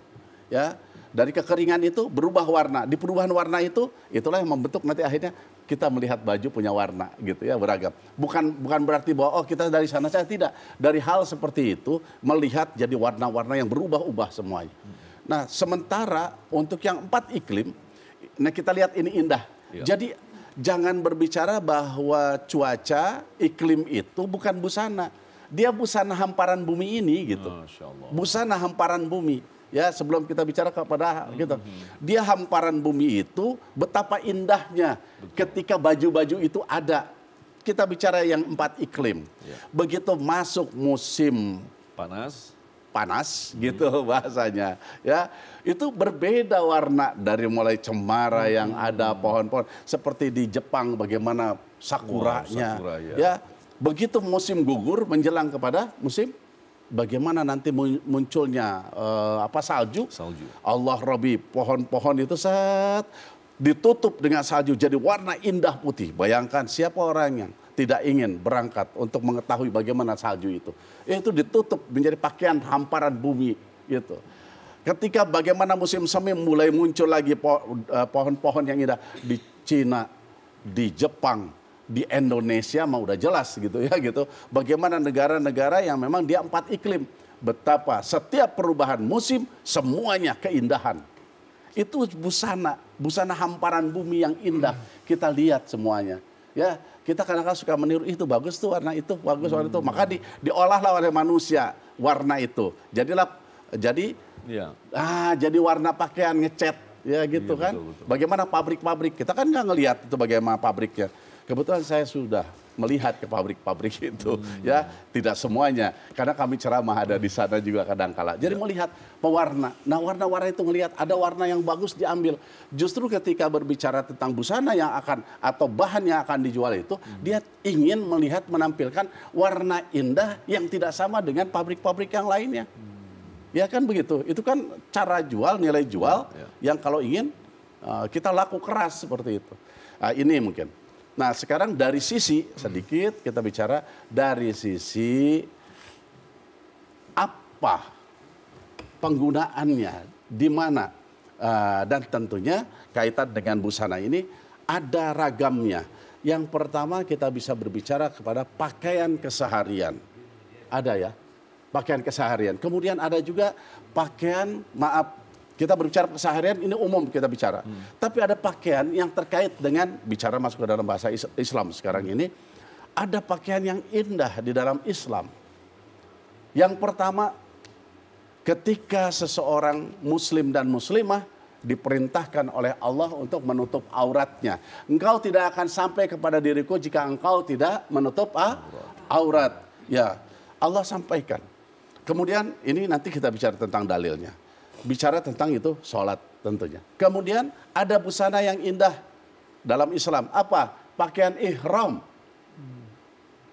ya. Dari kekeringan itu berubah warna. Di perubahan warna itu, itulah yang membentuk nanti akhirnya kita melihat baju punya warna gitu ya, beragam. Bukan berarti bahwa kita dari sana saja, tidak. Dari hal seperti itu melihat jadi warna-warna yang berubah-ubah semuanya. Nah, sementara untuk yang 4 iklim, nah kita lihat ini indah. Jadi jangan berbicara bahwa cuaca iklim itu bukan busana. Dia busana hamparan bumi ini gitu. Busana hamparan bumi. Ya, sebelum kita bicara kepada gitu. Dia hamparan bumi itu betapa indahnya ketika baju-baju itu ada. Kita bicara yang 4 iklim. Begitu masuk musim panas gitu bahasanya, ya. Itu berbeda warna dari mulai cemara yang ada pohon-pohon seperti di Jepang bagaimana sakuranya. Ya. Begitu musim gugur menjelang kepada musim bagaimana nanti munculnya salju. Allah Rabbi, pohon-pohon itu ditutup dengan salju jadi warna indah putih. Bayangkan siapa orang yang tidak ingin berangkat untuk mengetahui bagaimana salju itu. Itu ditutup menjadi pakaian hamparan bumi gitu. Ketika bagaimana musim semi mulai muncul lagi pohon-pohon yang indah di Cina, di Jepang, di Indonesia mah udah jelas gitu ya gitu. Bagaimana negara-negara yang memang dia 4 iklim. Betapa setiap perubahan musim semuanya keindahan. Itu busana hamparan bumi yang indah. Kita lihat semuanya. Ya, kita kadang-kadang suka meniru itu bagus tuh warna itu, bagus warna itu. Maka diolahlah oleh manusia warna itu. Jadi warna pakaian ngecat ya gitu kan. Betul. Bagaimana pabrik-pabrik? Kita kan nggak ngelihat itu bagaimana pabriknya. Kebetulan saya sudah melihat ke pabrik-pabrik itu, ya tidak semuanya, karena kami ceramah ada di sana juga kadang-kala. Jadi melihat pewarna, nah warna-warna itu melihat ada warna yang bagus diambil. Justru ketika berbicara tentang busana yang akan atau bahan yang akan dijual itu, dia ingin melihat menampilkan warna indah yang tidak sama dengan pabrik-pabrik yang lainnya. Ya kan begitu, itu kan cara jual, nilai jual yang kalau ingin kita laku keras seperti itu. Ini mungkin. Nah sekarang dari sisi sedikit kita bicara dari sisi apa penggunaannya, di mana dan tentunya kaitan dengan busana ini ada ragamnya. Yang pertama kita bisa berbicara kepada pakaian keseharian, ada ya pakaian keseharian. Kemudian ada juga pakaian, maaf, kita berbicara keseharian ini umum kita bicara. Tapi ada pakaian yang terkait dengan, bicara masuk ke dalam bahasa Islam sekarang ini, ada pakaian yang indah di dalam Islam. Yang pertama, ketika seseorang muslim dan muslimah diperintahkan oleh Allah untuk menutup auratnya. Engkau tidak akan sampai kepada diriku jika engkau tidak menutup aurat. Ya, Allah sampaikan. Kemudian ini nanti kita bicara tentang dalilnya. Bicara tentang itu sholat tentunya. Kemudian ada busana yang indah dalam Islam. Apa? Pakaian ihram.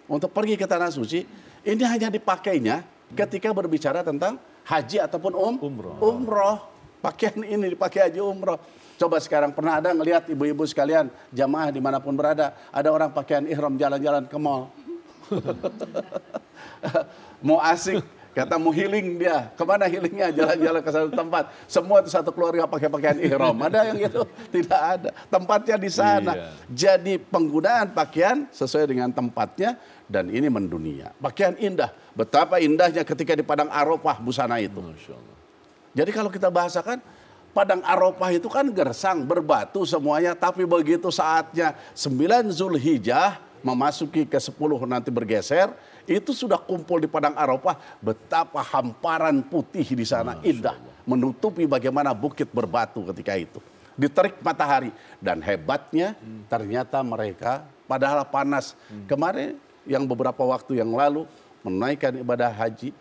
Untuk pergi ke tanah suci, ini hanya dipakainya ketika berbicara tentang haji ataupun umroh. Pakaian ini dipakai haji umroh. Coba sekarang pernah ada ngelihat ibu-ibu sekalian, jamaah dimanapun berada, ada orang pakaian ihram jalan-jalan ke mall. Mau asik, kata mau healing dia. Kemana healingnya? Jalan-jalan ke satu tempat. Semua itu satu keluarga pakai pakaian ihram. Ada yang itu? Tidak ada. Tempatnya di sana. Iya. Jadi penggunaan pakaian sesuai dengan tempatnya. Dan ini mendunia. Pakaian indah. Betapa indahnya ketika di Padang Arafah busana itu. Masya Allah. Jadi kalau kita bahasakan, Padang Arafah itu kan gersang, berbatu semuanya. Tapi begitu saatnya 9 Zulhijjah, memasuki ke 10 nanti bergeser, itu sudah kumpul di Padang Arafah, betapa hamparan putih di sana indah, menutupi bagaimana bukit berbatu ketika itu. Diterik matahari dan hebatnya ternyata mereka padahal panas. Kemarin yang beberapa waktu yang lalu menaikkan ibadah haji,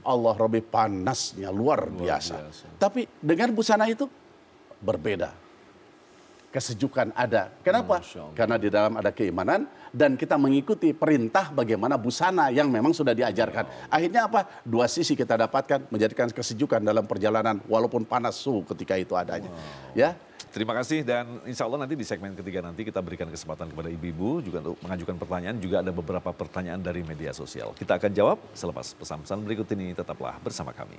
Allah Rabbi panasnya luar biasa. Tapi dengan busana itu berbeda. Kesejukan ada. Kenapa? Karena di dalam ada keimanan dan kita mengikuti perintah bagaimana busana yang memang sudah diajarkan. Akhirnya apa? Dua sisi kita dapatkan menjadikan kesejukan dalam perjalanan walaupun panas suhu ketika itu adanya. Ya. Terima kasih dan insya Allah nanti di segmen ketiga nanti kita berikan kesempatan kepada ibu-ibu juga untuk mengajukan pertanyaan. Juga ada beberapa pertanyaan dari media sosial. Kita akan jawab selepas pesan-pesan berikut ini. Tetaplah bersama kami.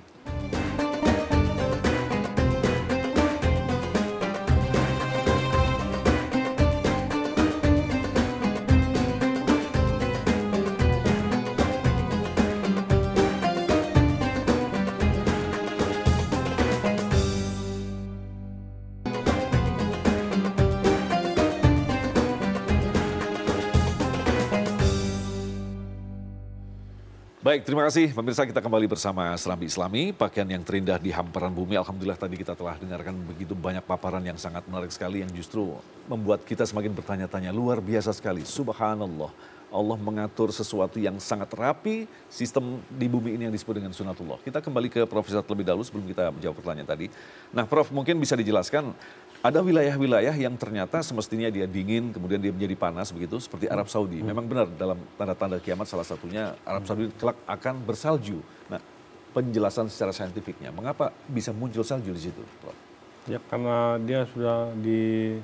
Baik, terima kasih pemirsa, kita kembali bersama Serambi Islami, pakaian yang terindah di hamparan bumi. Alhamdulillah tadi kita telah dengarkan begitu banyak paparan yang sangat menarik sekali yang justru membuat kita semakin bertanya-tanya, luar biasa sekali. Subhanallah, Allah mengatur sesuatu yang sangat rapi, sistem di bumi ini yang disebut dengan sunatullah. Kita kembali ke Profesor terlebih dahulu sebelum kita menjawab pertanyaan tadi. Nah Prof, mungkin bisa dijelaskan, ada wilayah-wilayah yang ternyata semestinya dia dingin, kemudian dia menjadi panas begitu, seperti Arab Saudi. Memang benar dalam tanda-tanda kiamat salah satunya Arab Saudi kelak akan bersalju. Nah, penjelasan secara saintifiknya, mengapa bisa muncul salju di situ, Prof? Ya karena dia sudah di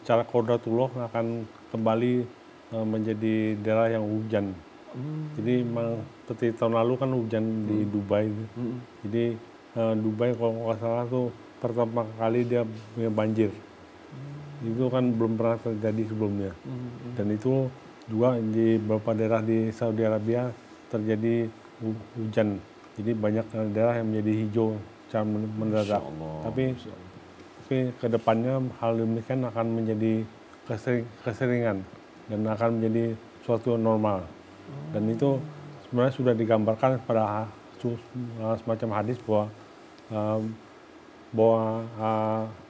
secara kodratullah akan kembali menjadi daerah yang hujan. Jadi memang seperti tahun lalu kan hujan di Dubai. Jadi Dubai kalau nggak salah tuh pertama kali dia punya banjir. Itu kan belum pernah terjadi sebelumnya. Dan itu juga di beberapa daerah di Saudi Arabia terjadi hujan. Jadi banyak daerah yang menjadi hijau secara mendadak. Tapi ke depannya hal demikian akan menjadi keseringan dan akan menjadi suatu normal. Dan itu sebenarnya sudah digambarkan pada semacam hadis bahwa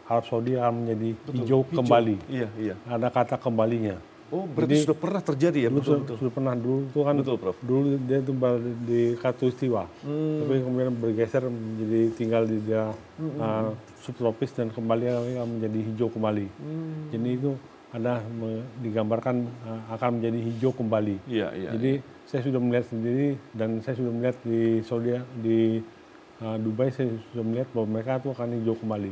Arab Saudi akan menjadi hijau kembali. Iya. Ada kata kembalinya. Oh, berarti sudah pernah terjadi ya? Betul. Sudah pernah dulu itu kan. Betul, Prof. Dulu dia itu di Khatulistiwa. Tapi kemudian bergeser menjadi tinggal di daerah subtropis dan kembali akan menjadi hijau kembali. Jadi itu ada digambarkan akan menjadi hijau kembali. Iya. Jadi saya sudah melihat sendiri dan saya sudah melihat di Saudi di Dubai saya sudah melihat bahwa mereka itu akan hijau kembali.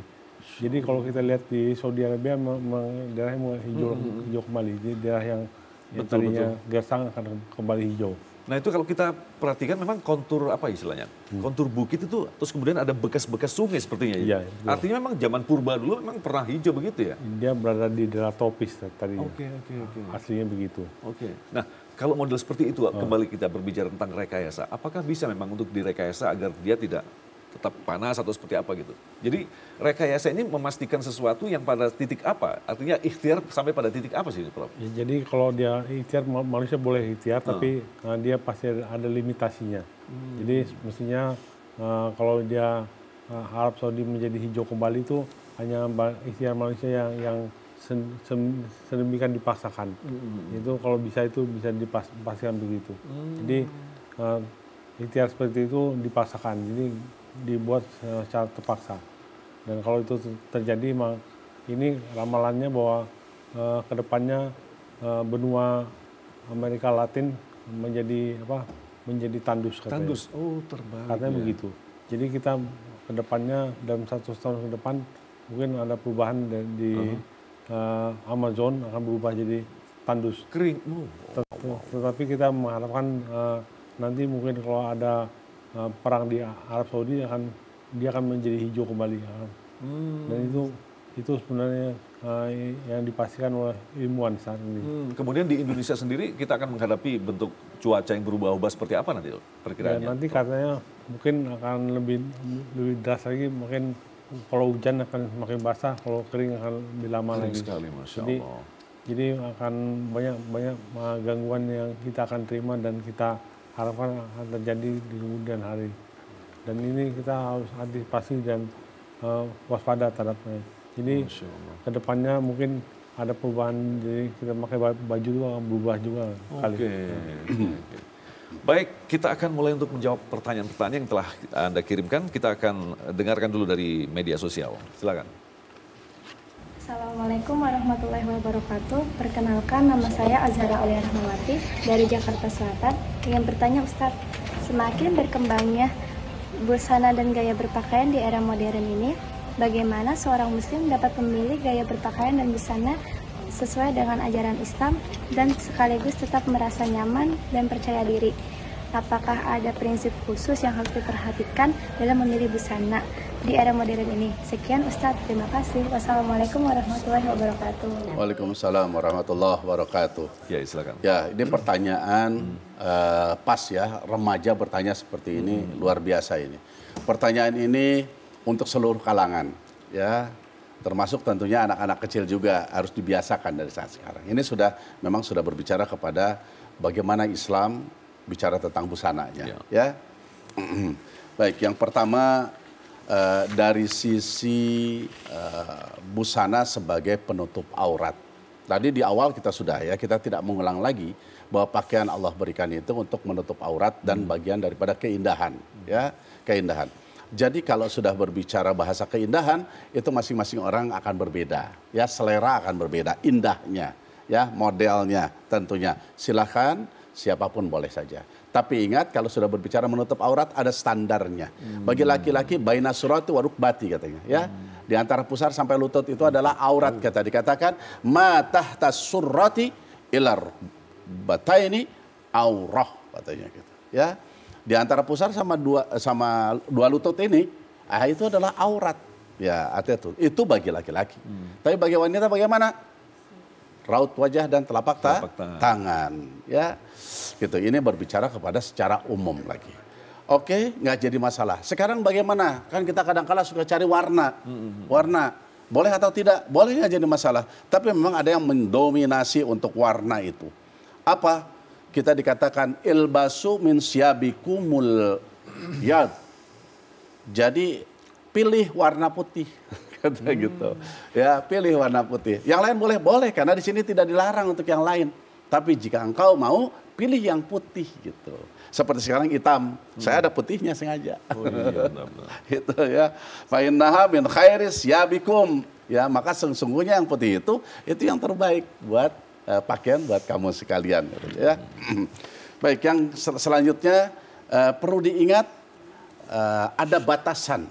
Jadi kalau kita lihat di Saudi Arabia daerahnya hijau kembali. Jadi daerah yang tadinya gersang akan kembali hijau. Nah itu kalau kita perhatikan memang kontur apa istilahnya? Kontur bukit itu terus kemudian ada bekas-bekas sungai sepertinya. Iya, artinya memang zaman purba dulu memang pernah hijau begitu ya? Dia berada di daerah tropis tadinya. Oke. Aslinya begitu. Oke. Nah Kalau model seperti itu, kembali kita berbicara tentang rekayasa, apakah bisa memang untuk direkayasa agar dia tidak tetap panas atau seperti apa gitu? Jadi rekayasa ini memastikan sesuatu yang pada titik apa? Artinya ikhtiar sampai pada titik apa sih, Prof? Ya, jadi kalau dia ikhtiar, manusia boleh ikhtiar, tapi dia pasti ada limitasinya. Jadi mestinya kalau dia Arab Saudi menjadi hijau kembali itu hanya ikhtiar manusia yang sedemikian dipaksakan. Itu kalau bisa itu bisa dipastikan begitu. Jadi ikhtiar seperti itu dipaksakan. Jadi dibuat secara terpaksa. Dan kalau itu terjadi, ini ramalannya bahwa kedepannya benua Amerika Latin menjadi tandus katanya. Tandus, terbalik. Katanya begitu. Jadi kita kedepannya dalam 100 tahun ke depan mungkin ada perubahan di Amazon akan berubah jadi tandus. Kering. Tetapi kita mengharapkan nanti mungkin kalau ada perang di Arab Saudi dia akan menjadi hijau kembali. Dan itu sebenarnya yang dipastikan oleh ilmuwan saat ini. Kemudian di Indonesia sendiri kita akan menghadapi bentuk cuaca yang berubah-ubah seperti apa nanti perkiraannya? Ya, nanti katanya mungkin akan lebih deras lagi, mungkin kalau hujan akan semakin basah, kalau kering akan lebih lama lagi. Sekali, Masya Allah. Jadi akan banyak gangguan yang kita akan terima dan kita harapkan akan terjadi di kemudian hari. Dan ini kita harus antisipasi dan waspada terhadapnya. Jadi kedepannya mungkin ada perubahan, jadi kita pakai baju itu akan berubah juga kali. Baik, kita akan mulai untuk menjawab pertanyaan-pertanyaan yang telah Anda kirimkan. Kita akan dengarkan dulu dari media sosial. Silakan. Assalamualaikum warahmatullahi wabarakatuh. Perkenalkan, nama saya Azhara Aulia Rahmawati dari Jakarta Selatan. Ingin bertanya Ustadz, semakin berkembangnya busana dan gaya berpakaian di era modern ini, bagaimana seorang muslim dapat memilih gaya berpakaian dan busana sesuai dengan ajaran Islam dan sekaligus tetap merasa nyaman dan percaya diri? Apakah ada prinsip khusus yang harus diperhatikan dalam memilih busana di era modern ini? Sekian Ustadz, terima kasih. Wassalamualaikum warahmatullahi wabarakatuh. Waalaikumsalam warahmatullahi wabarakatuh. Ya, silakan. Ya, ini pertanyaan pas ya, remaja bertanya seperti ini, luar biasa ini. Pertanyaan ini untuk seluruh kalangan, ya, termasuk tentunya anak-anak kecil juga harus dibiasakan dari saat sekarang. Ini memang sudah berbicara kepada bagaimana Islam bicara tentang busananya, ya. Baik, yang pertama dari sisi busana sebagai penutup aurat. Tadi di awal kita tidak mengulang lagi bahwa pakaian Allah berikan itu untuk menutup aurat dan bagian daripada keindahan, ya, keindahan. Jadi kalau sudah berbicara bahasa keindahan, itu masing-masing orang akan berbeda, ya, selera akan berbeda, indahnya, ya, modelnya tentunya. Silakan siapapun boleh saja. Tapi ingat, kalau sudah berbicara menutup aurat ada standarnya. Bagi laki-laki baina surati wa rukbati katanya, ya. Di antara pusar sampai lutut itu adalah aurat, dikatakan ma tahta surrati ilar bataini aurah katanya gitu, ya. Di antara pusar sama dua lutut ini, itu adalah aurat. Ya, artinya itu bagi laki-laki. Tapi bagi wanita bagaimana? Raut wajah dan telapak tangan. Ya, gitu. Ini berbicara kepada secara umum lagi. Oke, nggak jadi masalah. Sekarang bagaimana? Kan kita kadang-kala suka cari warna. Warna, boleh atau tidak? Boleh, nggak jadi masalah. Tapi memang ada yang mendominasi untuk warna itu. Apa? Kita dikatakan ilbasu min syabikumul yad. Jadi pilih warna putih, kata gitu. Ya, pilih warna putih. Yang lain boleh karena di sini tidak dilarang untuk yang lain. Tapi jika engkau mau pilih yang putih gitu. Seperti sekarang hitam, saya ada putihnya sengaja. Oh iya, gitu ya. Fa innaha min khairis syabikum. Ya, maka sesungguhnya yang putih itu yang terbaik buat pakaian buat kamu sekalian, ya. Baik, yang selanjutnya perlu diingat ada batasan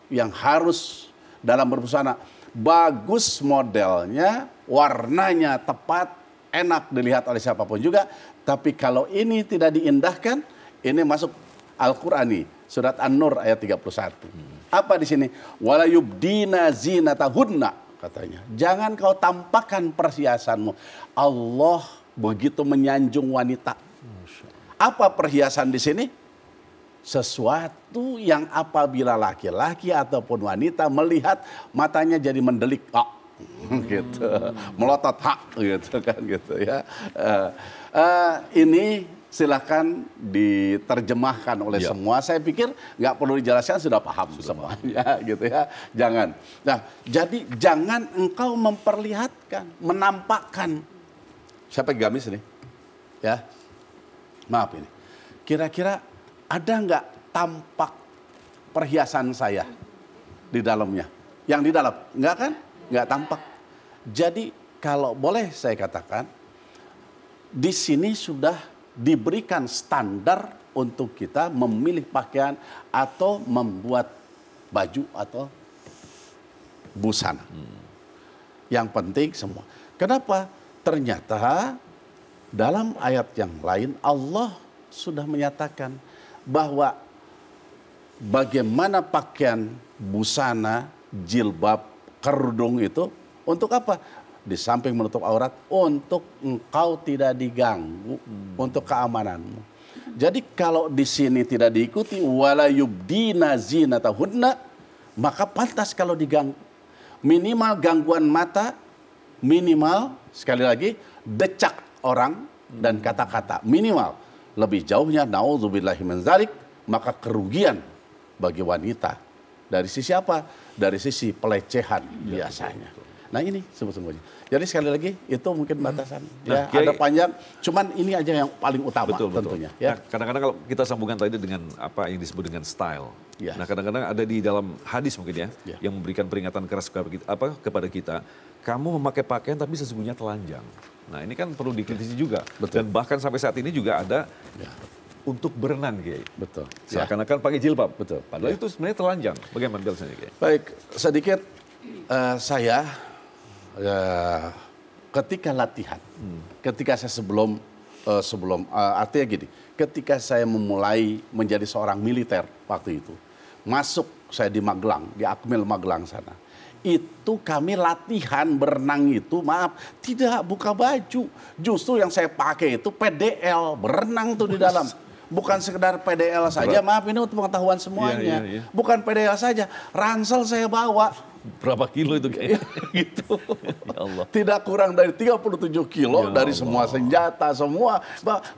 yang harus dalam berbusana. Bagus modelnya, warnanya tepat, enak dilihat oleh siapapun juga. Tapi kalau ini tidak diindahkan, ini masuk Al-Qur'ani, surat An-Nur ayat 31. Apa di sini? Wala yubdina zinatahunna. Katanya, jangan kau tampakkan perhiasanmu. Allah begitu menyanjung wanita. Apa perhiasan di sini? Sesuatu yang apabila laki-laki ataupun wanita melihat, matanya jadi mendelik, gitu, melotot gitu kan, gitu ya. Ini silahkan diterjemahkan oleh semua. Saya pikir nggak perlu dijelaskan, sudah paham semuanya, gitu ya. Jangan. Nah, jadi jangan engkau memperlihatkan, menampakkan. Siapa gamis ini? Ya, maaf ini. Kira-kira ada nggak tampak perhiasan saya di dalamnya? Yang di dalam, nggak kan? Nggak tampak. Jadi kalau boleh saya katakan, di sini sudah diberikan standar untuk kita memilih pakaian atau membuat baju atau busana. Yang penting semua. Kenapa? Ternyata dalam ayat yang lain Allah sudah menyatakan bahwa bagaimana pakaian busana, jilbab, kerudung itu untuk apa? Di samping menutup aurat, untuk engkau tidak diganggu, untuk keamananmu. Jadi kalau di sini tidak diikuti wala yubdina zinatahunna, maka pantas kalau diganggu. Minimal gangguan mata, minimal sekali lagi decak orang dan kata-kata, minimal. Lebih jauhnya naudzubillahi min dzalik, maka kerugian bagi wanita. Dari sisi apa? Dari sisi pelecehan biasanya. Nah ini sebut-sebutnya. Jadi sekali lagi itu mungkin batasan. Ya, ada panjang, cuman ini aja yang paling utama tentunya. Ya. Nah, kadang-kadang kalau kita sambungkan tadi dengan apa yang disebut dengan style. Ya. Nah kadang-kadang ada di dalam hadis mungkin ya, yang memberikan peringatan keras kepada kita. Kamu memakai pakaian tapi sesungguhnya telanjang. Nah ini kan perlu dikritisi juga. Betul. Dan bahkan sampai saat ini juga ada untuk berenang, Kiai. Betul. Seakan-akan pakai jilbab. Betul. Padahal itu sebenarnya telanjang. Bagaimana jelasnya, Kiai? Baik, sedikit saya ketika latihan, ketika saya sebelum artinya gini, ketika saya memulai menjadi seorang militer waktu itu, masuk saya di Magelang, di Akmil Magelang sana. Itu kami latihan berenang itu, maaf, tidak buka baju. Justru yang saya pakai itu PDL, berenang tuh di dalam. Bukan sekedar PDL saja, maaf ini untuk pengetahuan semuanya. Bukan PDL saja, ransel saya bawa. Berapa kilo itu kayaknya? Gitu. Ya Allah. Tidak kurang dari 37 kilo dari semua senjata, semua.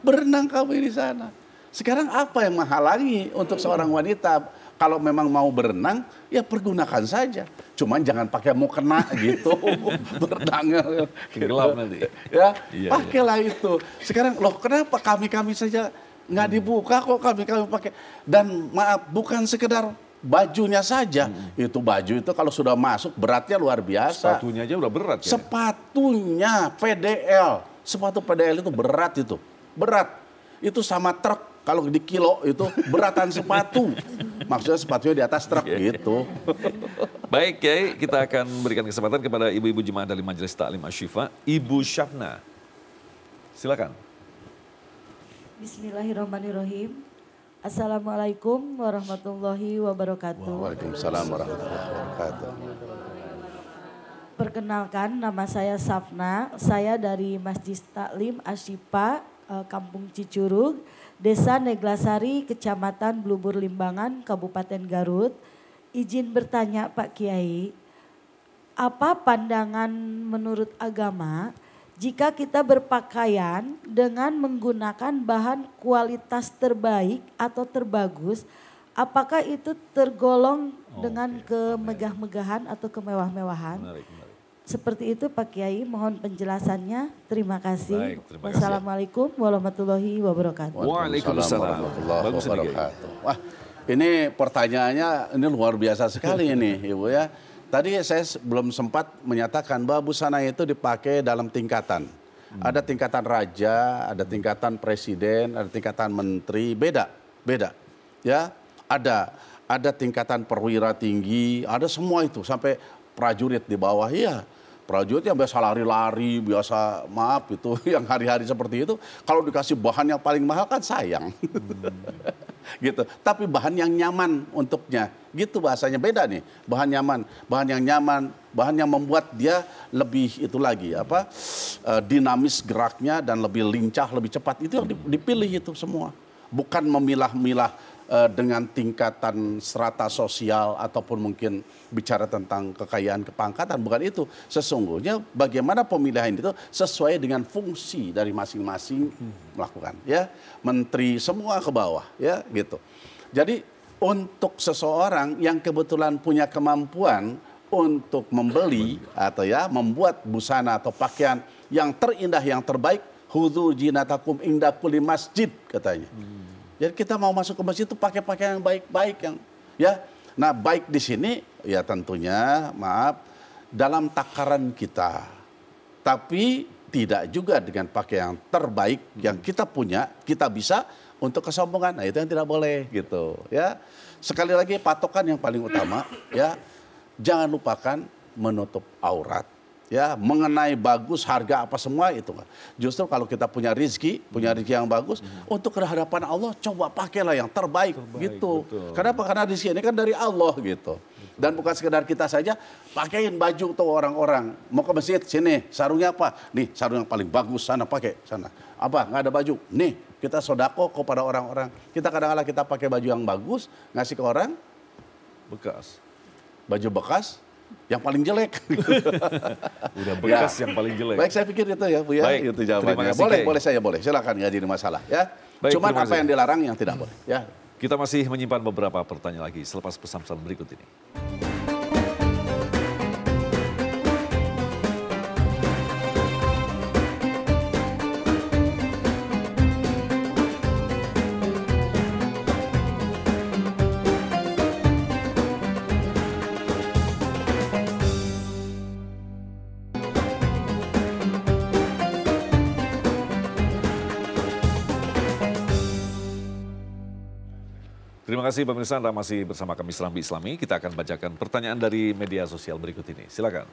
Berenang kami di sana. Sekarang apa yang menghalangi untuk seorang wanita? Kalau memang mau berenang, ya pergunakan saja. Cuman jangan pakai mukena gitu. Berenang. Gelap nanti. Ya, pakailah itu. Sekarang loh kenapa kami saja nggak dibuka kok kami pakai. Dan maaf, bukan sekedar bajunya saja. Itu baju itu kalau sudah masuk beratnya luar biasa. Sepatunya aja udah berat. Ya? Sepatunya PDL. Sepatu PDL itu berat itu. Berat. Itu sama truk. Kalau di kilo itu beratan sepatu. Maksudnya sepatunya di atas truk gitu. Baik, Kiai, kita akan berikan kesempatan kepada ibu-ibu jemaah dari Majelis Taklim Asy-Syifa, Ibu Syafna. Silakan. Bismillahirrahmanirrahim. Assalamualaikum warahmatullahi wabarakatuh. Waalaikumsalam warahmatullahi wabarakatuh. Perkenalkan, nama saya Safna. Saya dari Masjid Taklim Asy-Syifa, Kampung Cicurug, Desa Neglasari, Kecamatan Blubur Limbangan, Kabupaten Garut. Izin bertanya Pak Kiai, apa pandangan menurut agama jika kita berpakaian dengan menggunakan bahan kualitas terbaik atau terbagus, apakah itu tergolong dengan kemegah-megahan atau kemewah-mewahan? Menarik. Seperti itu Pak Kiai, mohon penjelasannya. Terima kasih. Baik, terima kasih. Wassalamualaikum warahmatullahi wabarakatuh. Waalaikumsalam warahmatullahi wabarakatuh. Wah, ini pertanyaannya ini luar biasa sekali ini, Ibu ya. Tadi saya belum sempat menyatakan bahwa busana itu dipakai dalam tingkatan. Ada tingkatan raja, ada tingkatan presiden, ada tingkatan menteri, beda. Ya, ada tingkatan perwira tinggi, ada semua itu sampai prajurit di bawah ya. Prajurit yang biasa lari-lari, biasa maaf itu yang hari-hari seperti itu. Kalau dikasih bahan yang paling mahal kan sayang. Gitu. Tapi bahan yang nyaman untuknya. Gitu bahasanya, beda nih. Bahan nyaman. Bahan yang nyaman, Bahan yang membuat dia lebih itu lagi dinamis geraknya dan lebih lincah, lebih cepat. Itu yang dipilih itu semua. Bukan memilah-milah dengan tingkatan strata sosial ataupun mungkin bicara tentang kekayaan kepangkatan, bukan itu. Sesungguhnya bagaimana pemilihan itu sesuai dengan fungsi dari masing-masing melakukan, ya. Menteri semua ke bawah, ya, gitu. Jadi untuk seseorang yang kebetulan punya kemampuan untuk membeli atau membuat busana atau pakaian yang terindah, yang terbaik, khudzu zinatakum inda kulli masjid katanya. Jadi kita mau masuk ke masjid itu pakai pakaian yang baik-baik yang Nah, baik di sini ya tentunya dalam takaran kita. Tapi tidak juga dengan pakaian yang terbaik yang kita punya, kita bisa untuk kesombongan. Nah, itu yang tidak boleh gitu, ya. Sekali lagi patokan yang paling utama, ya. Jangan lupakan menutup aurat. Ya, mengenai bagus, harga apa semua itu. Justru kalau kita punya rezeki yang bagus, untuk kehadapan Allah coba pakailah yang terbaik gitu. Betul. Kenapa? Karena rezeki ini kan dari Allah gitu. Dan bukan sekedar kita saja pakaiin baju tuh orang-orang. Mau ke masjid, sini sarungnya apa? Nih, sarung yang paling bagus sana pakai sana. Apa? Nggak ada baju. Nih, kita sodako kepada orang-orang. Kita kadang-kadang kita pakai baju yang bagus, ngasih ke orang bekas. Baju bekas yang paling jelek. Udah bekas yang paling jelek. Baik, saya pikir itu ya, Bu ya. Baik, itu jawabannya. Boleh saya boleh. Silakan, nggak jadi masalah ya. Baik, cuman apa yang dilarang yang tidak boleh, ya. Kita masih menyimpan beberapa pertanyaan lagi selepas pesan-pesan berikut ini. Terima kasih pemirsa, Anda masih bersama kami Serambi Islami. Kita akan bacakan pertanyaan dari media sosial berikut ini. Silakan.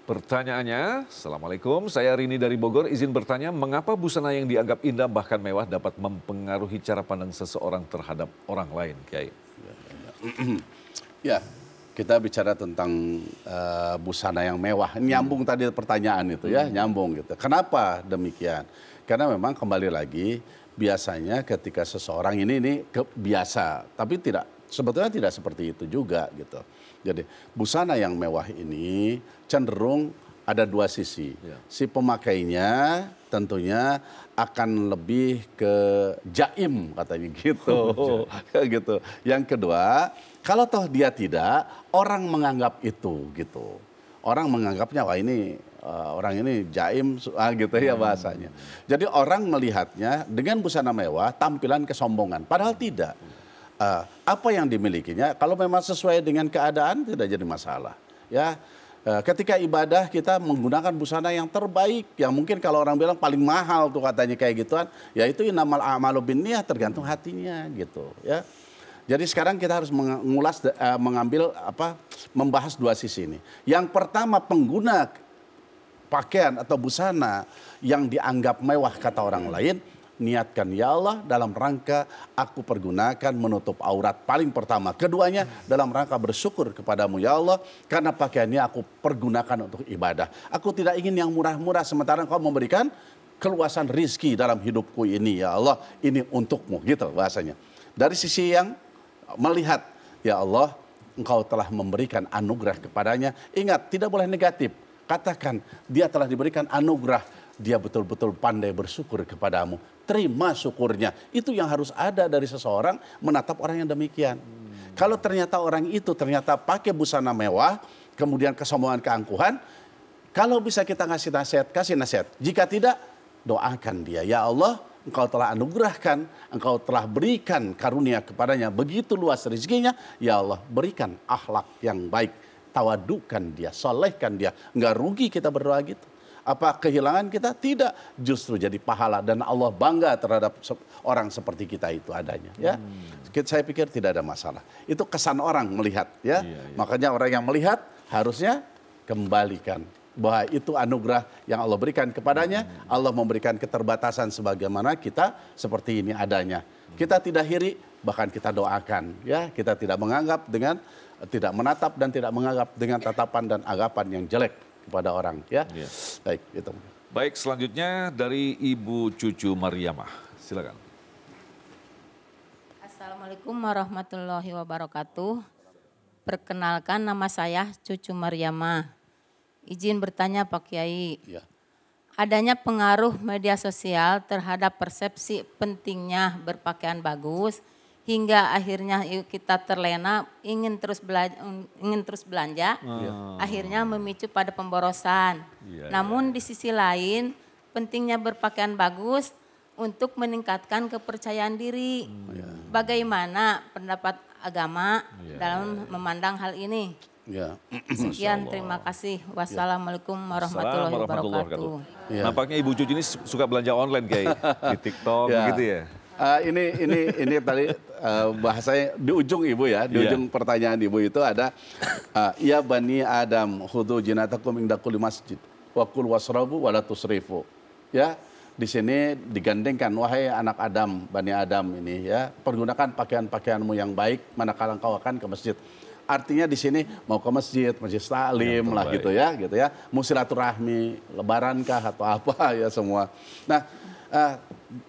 Pertanyaannya, Assalamualaikum, saya Rini dari Bogor, izin bertanya, mengapa busana yang dianggap indah bahkan mewah dapat mempengaruhi cara pandang seseorang terhadap orang lain, Kiai? Ya, kita bicara tentang busana yang mewah. Nyambung tadi pertanyaan itu ya, nyambung gitu. Kenapa demikian? Karena memang kembali lagi, biasanya ketika seseorang ini biasa, tapi sebetulnya tidak seperti itu juga gitu. Jadi busana yang mewah ini cenderung ada dua sisi. Ya. Si pemakainya tentunya akan lebih ke jaim katanya gitu. Gitu. Yang kedua, kalau toh dia tidak, orang menganggap itu gitu. Orang menganggapnya wah ini orang ini jaim gitu ya bahasanya. Jadi orang melihatnya dengan busana mewah, tampilan kesombongan. Padahal tidak. Apa yang dimilikinya, kalau memang sesuai dengan keadaan tidak jadi masalah. Ya, ketika ibadah kita menggunakan busana yang terbaik, yang mungkin kalau orang bilang paling mahal tuh katanya kayak gituan, ya itu innamal a'malu binniyah, tergantung hatinya gitu. Ya. Jadi sekarang kita harus membahas dua sisi ini. Yang pertama, pengguna pakaian atau busana yang dianggap mewah kata orang lain, niatkan ya Allah dalam rangka aku pergunakan menutup aurat paling pertama. Keduanya dalam rangka bersyukur kepadamu ya Allah karena pakaiannya aku pergunakan untuk ibadah. Aku tidak ingin yang murah-murah sementara Engkau memberikan keluasan rizki dalam hidupku ini ya Allah, ini untukmu gitu bahasanya. Dari sisi yang melihat ya Allah Engkau telah memberikan anugerah kepadanya, ingat tidak boleh negatif. Katakan, dia telah diberikan anugerah, dia betul-betul pandai bersyukur kepadamu. Terima syukurnya. Itu yang harus ada dari seseorang menatap orang yang demikian. Kalau ternyata orang itu ternyata pakai busana mewah, kemudian kesombongan keangkuhan, kalau bisa kita ngasih nasihat, kasih nasihat. Jika tidak, doakan dia. Ya Allah, Engkau telah anugerahkan, Engkau telah berikan karunia kepadanya. Begitu luas rezekinya, ya Allah berikan akhlak yang baik. Tawadukan dia, solehkan dia. Enggak rugi kita berdoa gitu. Apa kehilangan kita? Tidak. Justru jadi pahala dan Allah bangga terhadap orang seperti kita itu adanya. Ya, saya pikir tidak ada masalah. Itu kesan orang melihat. Ya, makanya orang yang melihat harusnya kembalikan bahwa itu anugerah yang Allah berikan kepadanya. Allah memberikan keterbatasan sebagaimana kita seperti ini adanya. Kita tidak iri, bahkan kita doakan, ya. Kita tidak menatap dan tidak menganggap dengan tatapan dan anggapan yang jelek kepada orang, ya. Baik, itu. Baik, selanjutnya dari Ibu Cucu Mariamah. Silakan. Assalamualaikum warahmatullahi wabarakatuh. Perkenalkan, nama saya Cucu Mariamah. Izin bertanya Pak Kiai. Ya. Adanya pengaruh media sosial terhadap persepsi pentingnya berpakaian bagus hingga akhirnya kita terlena ingin terus belanja, akhirnya memicu pada pemborosan. Namun di sisi lain pentingnya berpakaian bagus untuk meningkatkan kepercayaan diri. Bagaimana pendapat agama dalam memandang hal ini? Ya. Sekian, terima kasih. Wassalamualaikum warahmatullahi wabarakatuh. Ya. Nampaknya Ibu Cucu ini suka belanja online kayak di TikTok gitu ya. Ini tadi bahasanya di ujung Ibu ya, di ujung pertanyaan Ibu itu ada ya bani Adam khudhu jinatakum inda kulli masjid wa kul wasrabu wa la tusrifu. Ya, di sini digandengkan wahai anak Adam, bani Adam ini ya, pergunakan pakaian-pakaianmu yang baik manakala engkau akan ke masjid. Artinya di sini mau ke masjid taklim lah gitu ya, mau silaturahmi, lebarankah atau apa ya semua. Nah,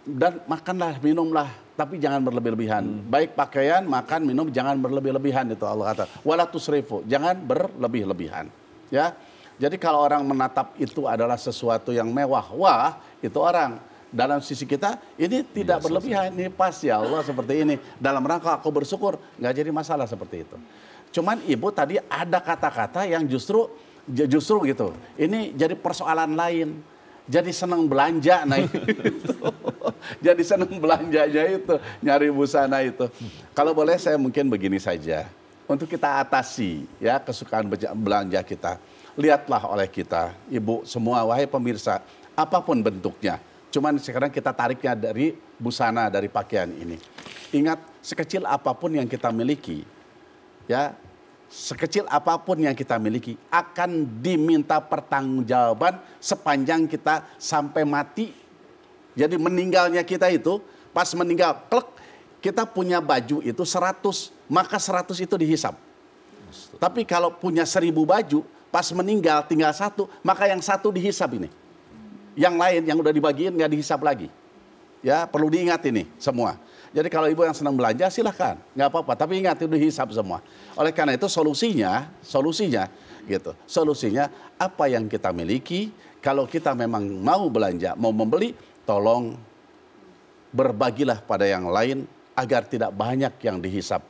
dan makanlah, minumlah, tapi jangan berlebih-lebihan. Baik pakaian, makan, minum, jangan berlebih-lebihan itu Allah kata. Wala tusrifu, jangan berlebih-lebihan. Ya, jadi kalau orang menatap itu adalah sesuatu yang mewah, wah itu orang. Dalam sisi kita ini tidak berlebihan, ini pas ya Allah seperti ini. Dalam rangka aku bersyukur, nggak jadi masalah seperti itu. Cuman Ibu tadi ada kata-kata yang justru gitu. Ini jadi persoalan lain. Jadi senang belanja, nah itu. Jadi senang belanjanya itu, nyari busana itu. Kalau boleh saya mungkin begini saja. Untuk kita atasi ya kesukaan belanja kita. Lihatlah oleh kita, Ibu semua, wahai pemirsa, apapun bentuknya. Cuman sekarang kita tariknya dari busana, dari pakaian ini. Ingat, sekecil apapun yang kita miliki, ya, sekecil apapun yang kita miliki akan diminta pertanggungjawaban sepanjang kita sampai mati. Jadi meninggalnya kita itu, pas meninggal, klek, kita punya baju itu 100, maka 100 itu dihisap. Tapi kalau punya 1000 baju, pas meninggal tinggal 1, maka yang 1 dihisap ini. Yang lain yang udah dibagiin nggak dihisap lagi. Ya, perlu diingat ini semua. Jadi kalau Ibu yang senang belanja silahkan, nggak apa-apa. Tapi ingat itu dihisap semua. Oleh karena itu solusinya gitu. Solusinya apa yang kita miliki, kalau kita memang mau belanja, mau membeli, tolong berbagilah pada yang lain agar tidak banyak yang dihisap.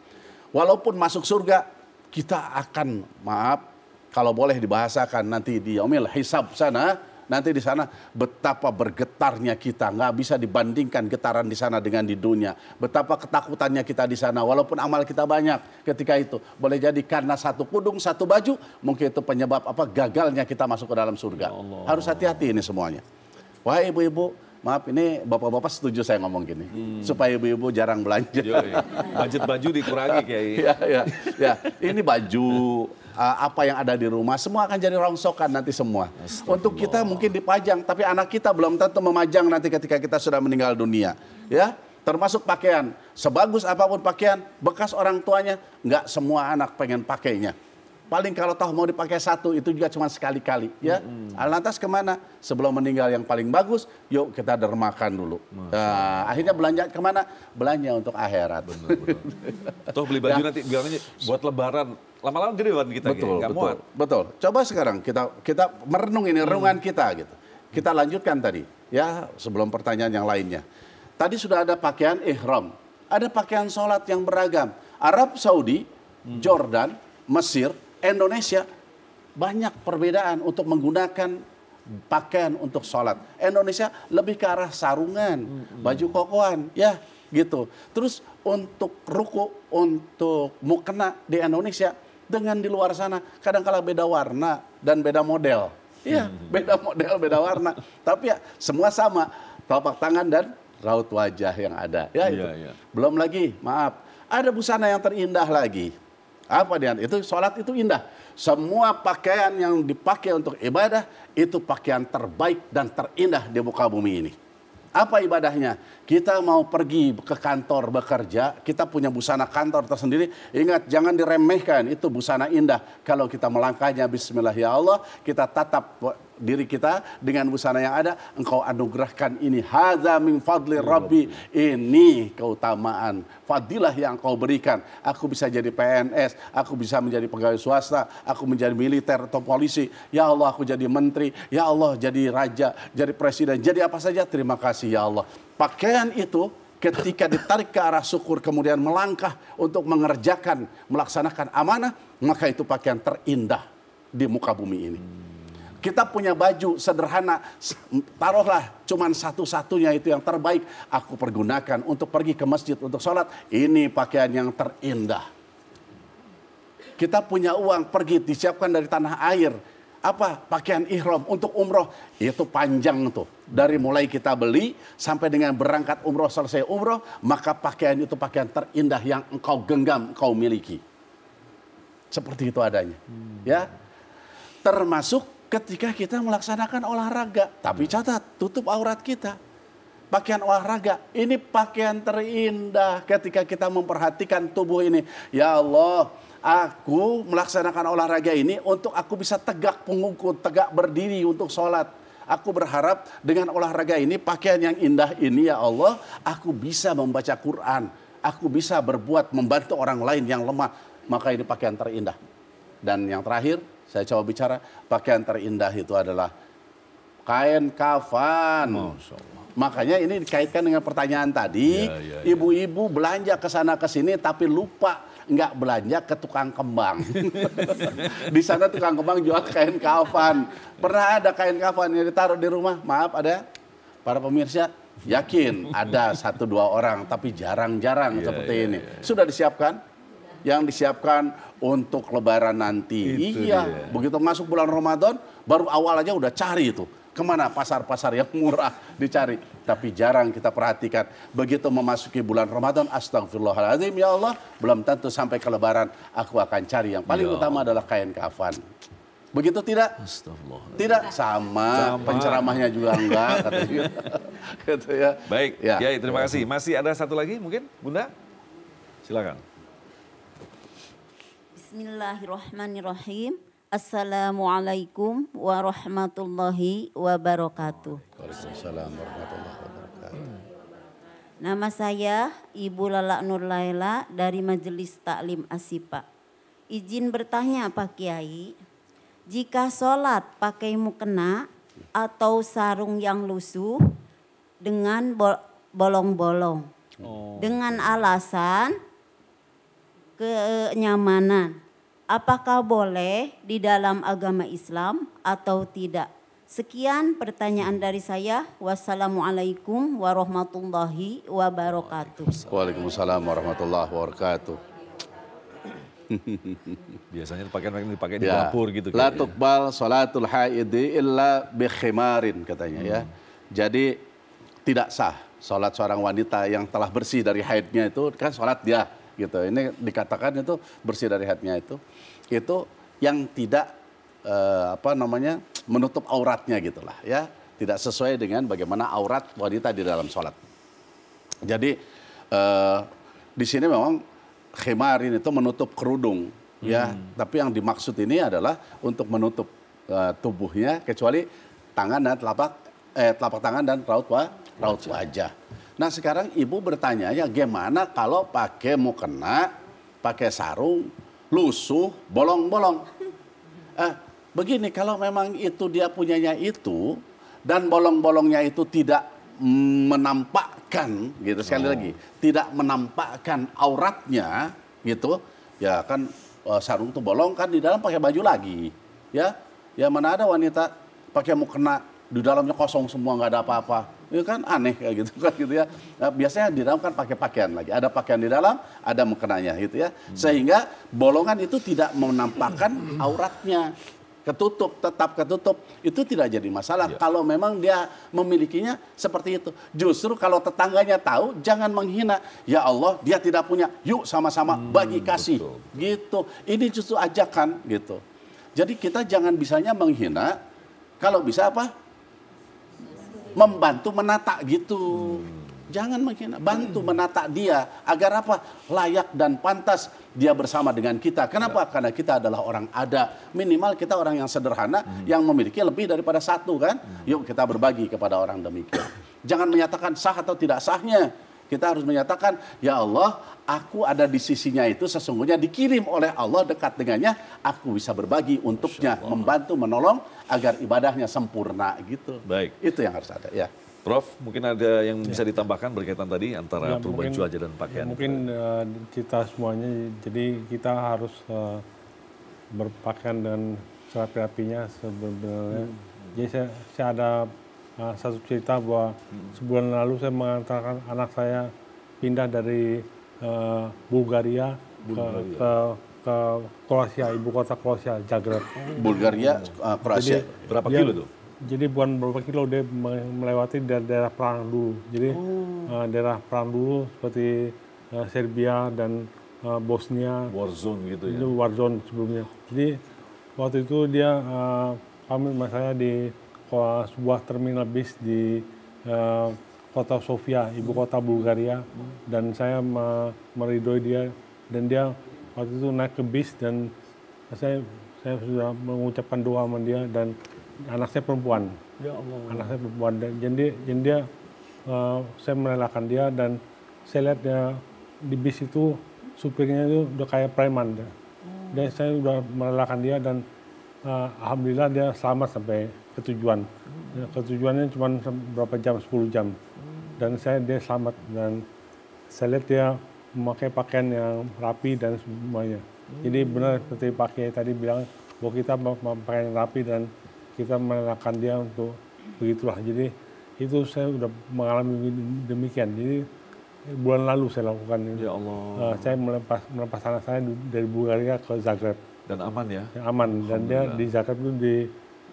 Walaupun masuk surga, kita akan, maaf, kalau boleh dibahasakan nanti di yaumil hisab sana, nanti di sana betapa bergetarnya kita, nggak bisa dibandingkan getaran di sana dengan di dunia. Betapa ketakutannya kita di sana, walaupun amal kita banyak ketika itu. Boleh jadi karena satu kudung, satu baju, mungkin itu penyebab apa gagalnya kita masuk ke dalam surga. Harus hati-hati ini semuanya. Wahai ibu-ibu, maaf ini bapak-bapak setuju saya ngomong gini, supaya ibu-ibu jarang belanja. Budget baju dikurangi kayak. Ya, ini baju. Apa yang ada di rumah semua akan jadi rongsokan nanti semua. Untuk kita mungkin dipajang, tapi anak kita belum tentu memajang nanti ketika kita sudah meninggal dunia. Ya, termasuk pakaian. Sebagus apapun pakaian, bekas orang tuanya, nggak semua anak pengen pakainya. Paling kalau tahu mau dipakai satu, itu juga cuma sekali-kali. Ya, lantas kemana? Sebelum meninggal yang paling bagus, yuk kita dermakan dulu. Akhirnya belanja kemana? Belanja untuk akhirat. Toh beli baju nanti bilangnya buat lebaran. Lama-lama gede banget kita. Betul. Coba sekarang kita merenung ini, renungan kita gitu. Kita lanjutkan tadi, ya sebelum pertanyaan yang lainnya. Tadi sudah ada pakaian ihram, ada pakaian sholat yang beragam. Arab Saudi, Jordan, Mesir, Indonesia banyak perbedaan untuk menggunakan pakaian untuk sholat. Indonesia lebih ke arah sarungan, baju kokoan, ya gitu. Terus untuk ruku, untuk mukena di Indonesia dengan di luar sana kadang-kala beda warna dan beda model. Iya, beda model, beda warna. Tapi ya semua sama, telapak tangan dan raut wajah yang ada. Ya itu. Belum lagi, maaf, ada busana yang terindah lagi. Apa dia? Itu sholat itu indah. Semua pakaian yang dipakai untuk ibadah itu pakaian terbaik dan terindah di muka bumi ini. Apa ibadahnya? Kita mau pergi ke kantor bekerja, kita punya busana kantor tersendiri. Ingat, jangan diremehkan, itu busana indah. Kalau kita melangkahnya, bismillah ya Allah, kita tatap diri kita dengan busana yang ada, engkau anugerahkan ini. Hadza min fadli Rabbi, ini keutamaan, fadilah yang engkau berikan. Aku bisa jadi PNS, aku bisa menjadi pegawai swasta, aku menjadi militer atau polisi. Ya Allah, aku jadi menteri. Ya Allah, jadi raja, jadi presiden, jadi apa saja. Terima kasih ya Allah. Pakaian itu ketika ditarik ke arah syukur, kemudian melangkah untuk mengerjakan, melaksanakan amanah, maka itu pakaian terindah di muka bumi ini. Kita punya baju sederhana, taruhlah cuman satu-satunya itu yang terbaik, aku pergunakan untuk pergi ke masjid untuk sholat, ini pakaian yang terindah. Kita punya uang pergi disiapkan dari tanah air, apa pakaian ihram untuk umroh, itu panjang tuh, dari mulai kita beli sampai dengan berangkat umroh, selesai umroh, maka pakaian itu pakaian terindah yang engkau genggam, engkau miliki. Seperti itu adanya, ya. Termasuk ketika kita melaksanakan olahraga, tapi catat, tutup aurat kita. Pakaian olahraga, ini pakaian terindah ketika kita memperhatikan tubuh ini. Ya Allah, aku melaksanakan olahraga ini untuk aku bisa tegak punggungku, tegak berdiri untuk sholat. Aku berharap dengan olahraga ini, pakaian yang indah ini ya Allah, aku bisa membaca Quran. Aku bisa berbuat, membantu orang lain yang lemah. Maka ini pakaian terindah. Dan yang terakhir, saya coba bicara, pakaian terindah itu adalah kain kafan. Masya Allah. Makanya ini dikaitkan dengan pertanyaan tadi, ibu-ibu belanja ke sana ke sini tapi lupa nggak belanja ke tukang kembang. Di sana tukang kembang jual kain kafan. Pernah ada kain kafan yang ditaruh di rumah? Maaf, ada? Para pemirsa, yakin ada 1-2 orang, tapi jarang-jarang seperti ini. Sudah disiapkan? Yang disiapkan untuk lebaran nanti. Begitu masuk bulan Ramadan, baru awal aja udah cari itu. Kemana pasar-pasar yang murah dicari. Tapi jarang kita perhatikan. Begitu memasuki bulan Ramadan, astagfirullahaladzim ya Allah, belum tentu sampai ke lebaran aku akan cari yang paling utama adalah kain kafan. Begitu tidak? Tidak sama. Penceramahnya juga enggak. Gitu ya. Baik, ya, terima kasih. Masih ada satu lagi mungkin, Bunda? Silakan. Bismillahirrahmanirrahim. Assalamualaikum warahmatullahi wabarakatuh. Waalaikumsalam warahmatullahi wabarakatuh. Nama saya Ibu Lala Nur Laila dari Majelis Taklim Asipa. Izin bertanya Pak Kiai, jika sholat pakai mukena atau sarung yang lusuh dengan bolong-bolong, dengan alasan kenyamanan, apakah boleh di dalam agama Islam atau tidak? Sekian pertanyaan dari saya. Wassalamualaikum warahmatullahi wabarakatuh. Waalaikumsalam warahmatullahi wabarakatuh. Biasanya pakaian dipakai di dapur gitu. La tuqbal salatul haidi illa bi khimarin katanya ya. Jadi tidak sah salat seorang wanita yang telah bersih dari haidnya itu kan salat dia gitu. Ini dikatakan itu bersih dari haidnya itu yang tidak menutup auratnya gitulah ya, tidak sesuai dengan bagaimana aurat wanita di dalam sholat. Jadi di sini memang khimarin itu menutup kerudung ya, tapi yang dimaksud ini adalah untuk menutup tubuhnya kecuali tangan dan telapak tangan dan raut wajah. Nah sekarang ibu bertanya ya, gimana kalau pakai mukena, pakai sarung lusuh, bolong-bolong? Begini, kalau memang itu dia punyanya itu dan bolong-bolongnya itu tidak menampakkan gitu, sekali lagi tidak menampakkan auratnya gitu ya kan, sarung itu bolong kan di dalam pakai baju lagi ya mana ada wanita pakai mukena di dalamnya kosong semua nggak ada apa-apa, itu kan aneh kayak gitu kan gitu ya. Nah, biasanya di dalam kan pakai pakaian lagi, ada pakaian di dalam, ada mukenanya gitu ya, sehingga bolongan itu tidak menampakkan auratnya, tetap ketutup, itu tidak jadi masalah kalau memang dia memilikinya seperti itu. Justru kalau tetangganya tahu, jangan menghina. Ya Allah, dia tidak punya, yuk sama-sama bagi kasih, gitu. Ini justru ajakan gitu. Jadi kita jangan bisanya menghina, kalau bisa apa? membantu menata gitu. Jangan menghina, bantu menata dia agar apa? Layak dan pantas dia bersama dengan kita. Kenapa? Karena kita adalah orang ada. Minimal kita orang yang sederhana yang memiliki lebih daripada satu kan. Yuk kita berbagi kepada orang demikian. Jangan menyatakan sah atau tidak sahnya. Kita harus menyatakan, ya Allah, aku ada di sisinya itu sesungguhnya dikirim oleh Allah, dekat dengannya, aku bisa berbagi untuknya, membantu, menolong agar ibadahnya sempurna gitu. Baik. Itu yang harus ada ya. Prof, mungkin ada yang bisa ditambahkan berkaitan tadi antara perubahan cuaca dan pakaian. Mungkin kita semuanya, jadi kita harus berpakaian dengan serapi-rapinya sebenarnya. Jadi saya ada satu cerita bahwa sebulan lalu saya mengantarkan anak saya pindah dari Bulgaria ke Kroasia, ibu kota Kroasia, Zagreb. Bulgaria, Kroasia. Jadi, berapa kilo tuh? Jadi bukan berapa kilo, dia melewati daerah perang dulu. Jadi daerah perang dulu seperti Serbia dan Bosnia. Warzone gitu ya? Itu warzone sebelumnya. Jadi waktu itu dia pamit sama saya di sebuah terminal bis di kota Sofia, ibu kota Bulgaria. Dan saya meridoi dia. Dan dia waktu itu naik ke bis dan saya sudah mengucapkan doa sama dia. Dan anak saya perempuan. Ya Allah. Anak saya perempuan. Dan dia saya merelakan dia dan saya lihat dia di bis itu supirnya itu udah kayak preman. Dan saya udah merelakan dia dan alhamdulillah dia selamat sampai ke tujuan. Ketujuannya cuma berapa jam, 10 jam. Dan dia selamat dan saya lihat dia memakai pakaian yang rapi dan semuanya. Jadi benar seperti Pak Kiai tadi bilang bahwa kita memakai yang rapi dan kita merelakan dia untuk begitulah. Jadi itu saya udah mengalami demikian. Jadi bulan lalu saya lakukan ini. Ya Allah. Saya melepas anak saya dari Bulgaria ke Zagreb. Dan aman ya? Aman. Dan dia di Zagreb itu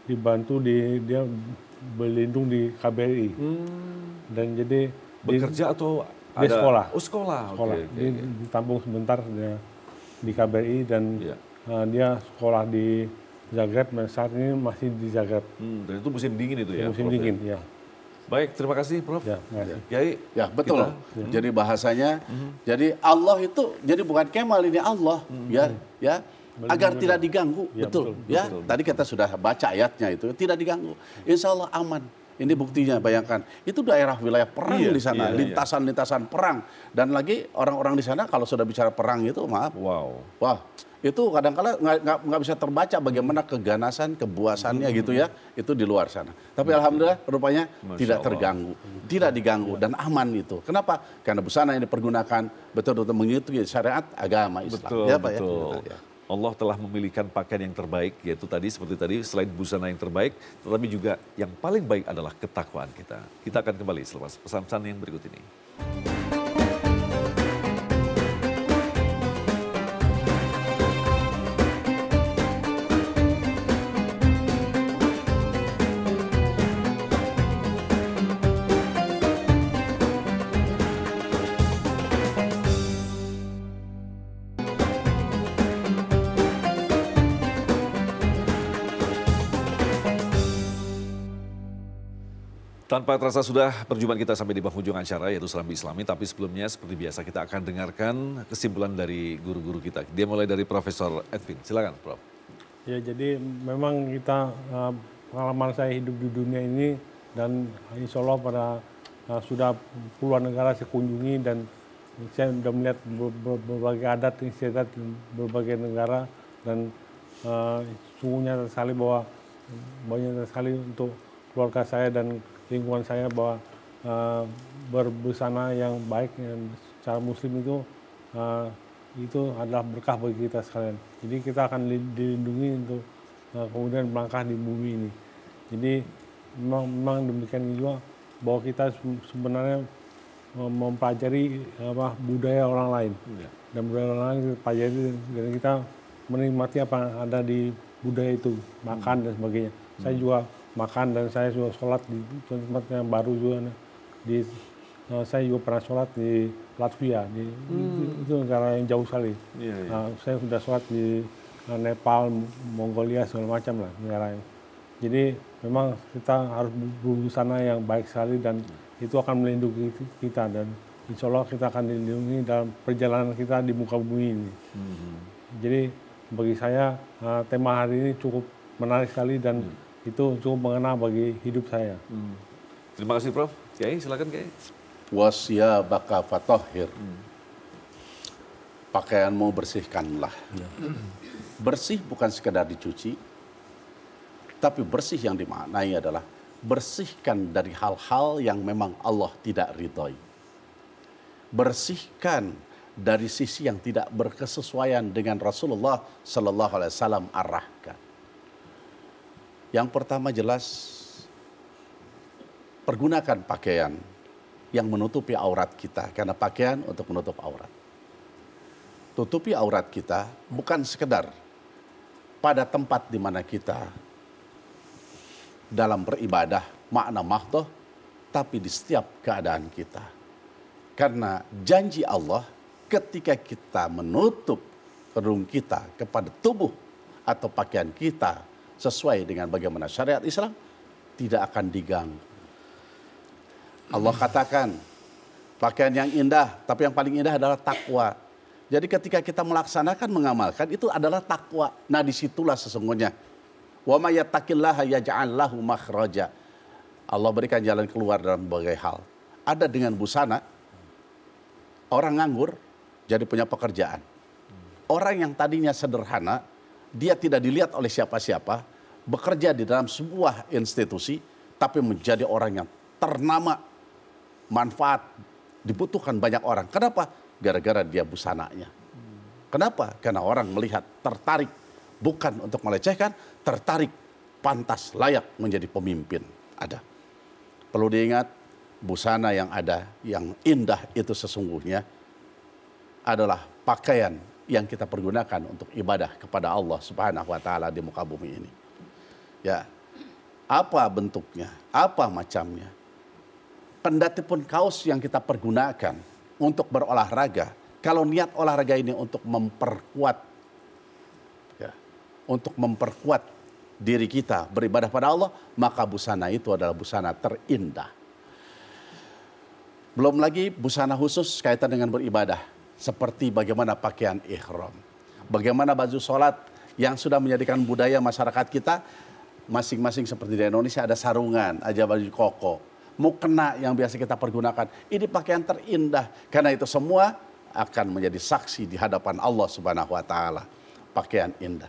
dibantu, dia berlindung di KBRI. Dan jadi bekerja atau dia sekolah. Oh sekolah. Dia ditampung sebentar di KBRI dan dia sekolah di Zagreb, saat ini masih di Zagreb. Dan itu musim dingin itu ya? Musim dingin, ya. Baik, terima kasih Prof. Ya, makasih. Kiai. Ya, betul. Jadi bahasanya, jadi Allah itu, jadi bukan Kemal ini Allah, ya, agar tidak diganggu, ya, betul. Betul. Ya, tadi kita sudah baca ayatnya itu, tidak diganggu. Insya Allah aman. Ini buktinya, bayangkan. Itu daerah wilayah perang di sana, lintasan-lintasan perang. Dan lagi orang-orang di sana kalau sudah bicara perang itu, maaf. Wah, itu kadang-kala nggak bisa terbaca bagaimana keganasan, kebuasannya gitu ya. Itu di luar sana. Tapi alhamdulillah rupanya tidak terganggu, tidak diganggu dan aman itu. Kenapa? Karena busana yang dipergunakan betul-betul mengikuti syariat agama Islam. Betul, ya, Pak, betul. Ya? Allah telah memilihkan pakaian yang terbaik, yaitu tadi seperti tadi selain busana yang terbaik, tetapi juga yang paling baik adalah ketakwaan kita. Kita akan kembali selepas pesan-pesan yang berikut ini. Tanpa terasa sudah perjumpaan kita sampai di penghujung acara yaitu Serambi Islami, tapi sebelumnya seperti biasa kita akan dengarkan kesimpulan dari guru-guru kita. Dia mulai dari Profesor Edwin. Silakan, Prof. Ya, jadi memang kita pengalaman saya hidup di dunia ini dan insya Allah pada sudah puluhan negara saya kunjungi dan saya sudah melihat berbagai adat istiadat di berbagai negara dan sungguhnya sekali bahwa banyak sekali untuk keluarga saya dan lingkungan saya bahwa berbusana yang baik yang secara muslim itu adalah berkah bagi kita sekalian. Jadi kita akan dilindungi untuk kemudian melangkah di bumi ini. Jadi memang demikian juga bahwa kita sebenarnya mempelajari budaya orang lain. Dan budaya orang lain kita pelajari dan kita menikmati apa yang ada di budaya itu, makan dan sebagainya. Saya juga makan dan saya juga sholat di tempat yang baru juga. Saya juga pernah sholat di Latvia, itu negara yang jauh sekali. Saya sudah sholat di Nepal, Mongolia segala macam lah negara yang. Jadi memang kita harus berbusana yang baik sekali dan itu akan melindungi kita dan insya Allah kita akan dilindungi dalam perjalanan kita di muka bumi ini. Jadi bagi saya tema hari ini cukup menarik sekali dan itu cukup mengena bagi hidup saya. Terima kasih Prof. Kiai, silakan Kiai. Wasiyabaka fatahhir. Pakaianmu bersihkanlah. Bersih bukan sekedar dicuci, tapi bersih yang dimaknai adalah bersihkan dari hal-hal yang memang Allah tidak ridhoi. Bersihkan dari sisi yang tidak berkesesuaian dengan Rasulullah Sallallahu Alaihi Wasallam arahkan. Yang pertama jelas, pergunakan pakaian yang menutupi aurat kita, karena pakaian untuk menutup aurat. Tutupi aurat kita bukan sekedar pada tempat di mana kita dalam beribadah makna mahdoh, tapi di setiap keadaan kita. Karena janji Allah ketika kita menutup kerudung kita kepada tubuh atau pakaian kita sesuai dengan bagaimana syariat Islam, tidak akan diganggu. Allah katakan pakaian yang indah, tapi yang paling indah adalah takwa. Jadi ketika kita melaksanakan, mengamalkan, itu adalah takwa. Nah disitulah sesungguhnya. Wa may yattaqillaha yaj'al lahu makhraja. Allah berikan jalan keluar dalam berbagai hal. Ada dengan busana, orang nganggur jadi punya pekerjaan. Orang yang tadinya sederhana, dia tidak dilihat oleh siapa-siapa, bekerja di dalam sebuah institusi, tapi menjadi orang yang ternama, manfaat, dibutuhkan banyak orang. Kenapa? Gara-gara dia busananya. Kenapa? Karena orang melihat, tertarik, bukan untuk melecehkan, tertarik, pantas, layak menjadi pemimpin. Ada. Perlu diingat, busana yang ada, yang indah itu sesungguhnya adalah pakaian yang kita pergunakan untuk ibadah kepada Allah Subhanahu wa Ta'ala di muka bumi ini. Ya, apa bentuknya, apa macamnya. Kendati pun kaos yang kita pergunakan untuk berolahraga, kalau niat olahraga ini untuk memperkuat, ya, untuk memperkuat diri kita beribadah pada Allah, maka busana itu adalah busana terindah. Belum lagi busana khusus kaitan dengan beribadah, seperti bagaimana pakaian ihram, bagaimana baju sholat yang sudah menjadikan budaya masyarakat kita, masing-masing seperti di Indonesia ada sarungan, ada baju koko, mukena yang biasa kita pergunakan. Ini pakaian terindah, karena itu semua akan menjadi saksi di hadapan Allah Subhanahu wa Ta'ala. Pakaian indah.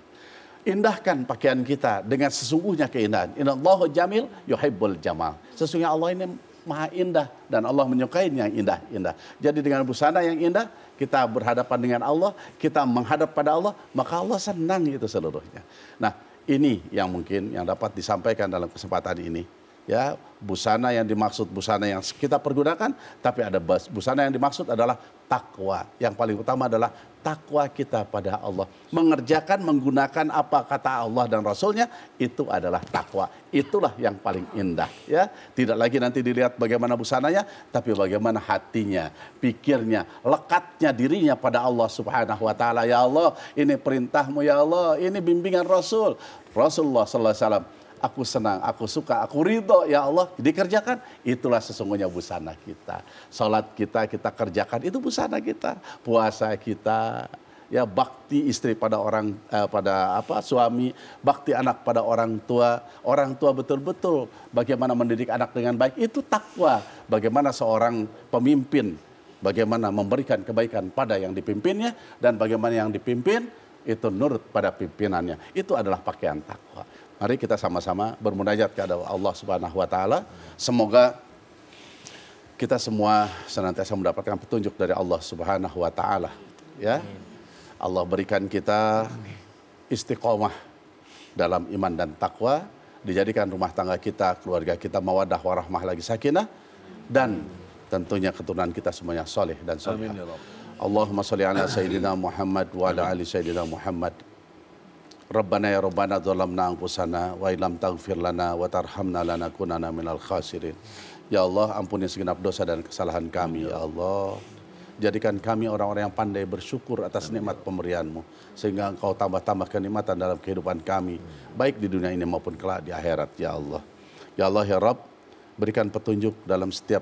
Indahkan pakaian kita dengan sesungguhnya keindahan. Innallahu jamil yuhibbul jamal. Sesungguhnya Allah ini maha indah dan Allah menyukai yang indah-indah. Jadi dengan busana yang indah, kita berhadapan dengan Allah, kita menghadap pada Allah, maka Allah senang itu seluruhnya. Nah, ini yang mungkin yang dapat disampaikan dalam kesempatan ini. Ya, busana yang dimaksud busana yang kita pergunakan, tapi ada busana yang dimaksud adalah takwa. Yang paling utama adalah takwa kita pada Allah. Mengerjakan, menggunakan apa kata Allah dan Rasulnya, itu adalah takwa. Itulah yang paling indah. Ya, tidak lagi nanti dilihat bagaimana busananya, tapi bagaimana hatinya, pikirnya, lekatnya dirinya pada Allah Subhanahu wa Ta'ala. Ya Allah, ini perintahmu ya Allah, ini bimbingan Rasul. Rasulullah sallallahu alaihi wasallam. Aku senang, aku suka, aku ridho ya Allah, dikerjakan. Itulah sesungguhnya busana kita. Salat kita kerjakan, itu busana kita. Puasa kita, ya bakti istri pada orang, suami, bakti anak pada orang tua betul-betul bagaimana mendidik anak dengan baik, itu takwa. Bagaimana seorang pemimpin, bagaimana memberikan kebaikan pada yang dipimpinnya, dan bagaimana yang dipimpin itu nurut pada pimpinannya. Itu adalah pakaian takwa. Mari kita sama-sama bermunajat kepada Allah Subhanahu wa Ta'ala. Semoga kita semua senantiasa mendapatkan petunjuk dari Allah Subhanahu wa Ta'ala. Ya. Allah berikan kita istiqomah dalam iman dan takwa, dijadikan rumah tangga kita, keluarga kita mawaddah warahmah lagi sakinah, dan tentunya keturunan kita semuanya soleh dan solehah. Allahumma sholli ala sayyidina Muhammad wa ala ali sayyidina Muhammad. Rabbana ya Rabbana zalamna anfusana wa illam taghfir lana wa tarhamna lanakunanna minal khasirin. Ya Allah, ampuni segenap dosa dan kesalahan kami ya Allah. Jadikan kami orang-orang yang pandai bersyukur atas nikmat pemberian-Mu. Sehingga Engkau tambah-tambah kenikmatan dalam kehidupan kami. Baik di dunia ini maupun kelak di akhirat, ya Allah. Ya Allah, ya Rabb, berikan petunjuk dalam setiap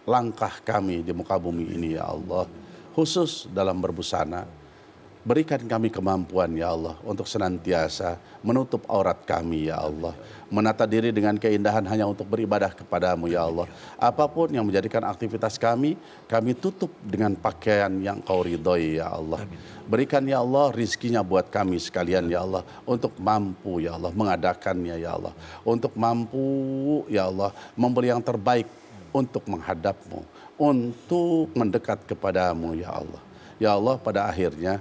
langkah kami di muka bumi ini, ya Allah. Khusus dalam berbusana. Berikan kami kemampuan, ya Allah, untuk senantiasa menutup aurat kami, ya Allah. Menata diri dengan keindahan hanya untuk beribadah kepadamu, ya Allah. Apapun yang menjadikan aktivitas kami tutup dengan pakaian yang Kau ridhoi, ya Allah. Berikan, ya Allah, rizkinya buat kami sekalian, ya Allah. Untuk mampu, ya Allah, mengadakannya, ya Allah. Untuk mampu, ya Allah, memberi yang terbaik untuk menghadap-Mu, untuk mendekat kepadamu, ya Allah. Ya Allah, pada akhirnya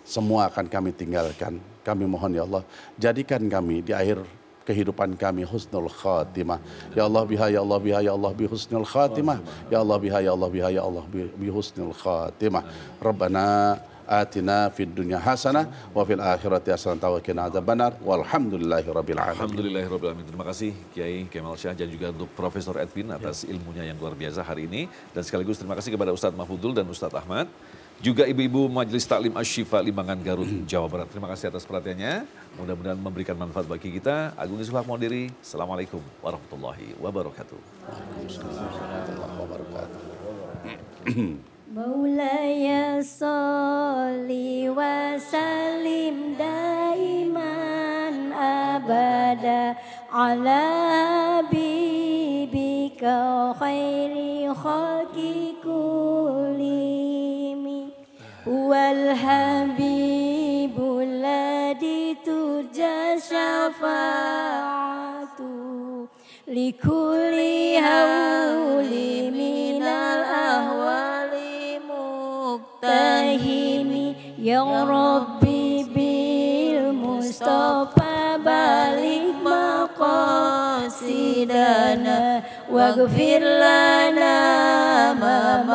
semua akan kami tinggalkan. Kami mohon, ya Allah, jadikan kami di akhir kehidupan kami husnul khatimah. Ya Allah biha, ya Allah biha, ya Allah bi husnul khatimah. Ya Allah biha, ya Allah biha, ya Allah bi husnul khatimah. Rabbana atina fid dunya hasanah wa fil akhirati hasanah wa qina adzabannar walhamdulillahi rabbil alamin. Alhamdulillahi rabbil alamin. Terima kasih Kiai Kemal Syah dan juga untuk Profesor Edwin atas ilmunya yang luar biasa hari ini, dan sekaligus terima kasih kepada Ustadz Mahfudul dan Ustadz Ahmad. Juga ibu-ibu Majelis Taklim Asy-Syifa Limangan Garut, Jawa Barat. Terima kasih atas perhatiannya. Mudah-mudahan memberikan manfaat bagi kita. Agung Yusuf mohon diri. Assalamualaikum warahmatullahi wabarakatuh. Maulaya sholli wa sallim daiman abada ala habibika khairi khalqi kullimi wal habibul ladzi turja syafa'atu likulli hauli minal ahwali muktahimi ya Rabbi bil Mustafa balik maqasidana waghfir lana ma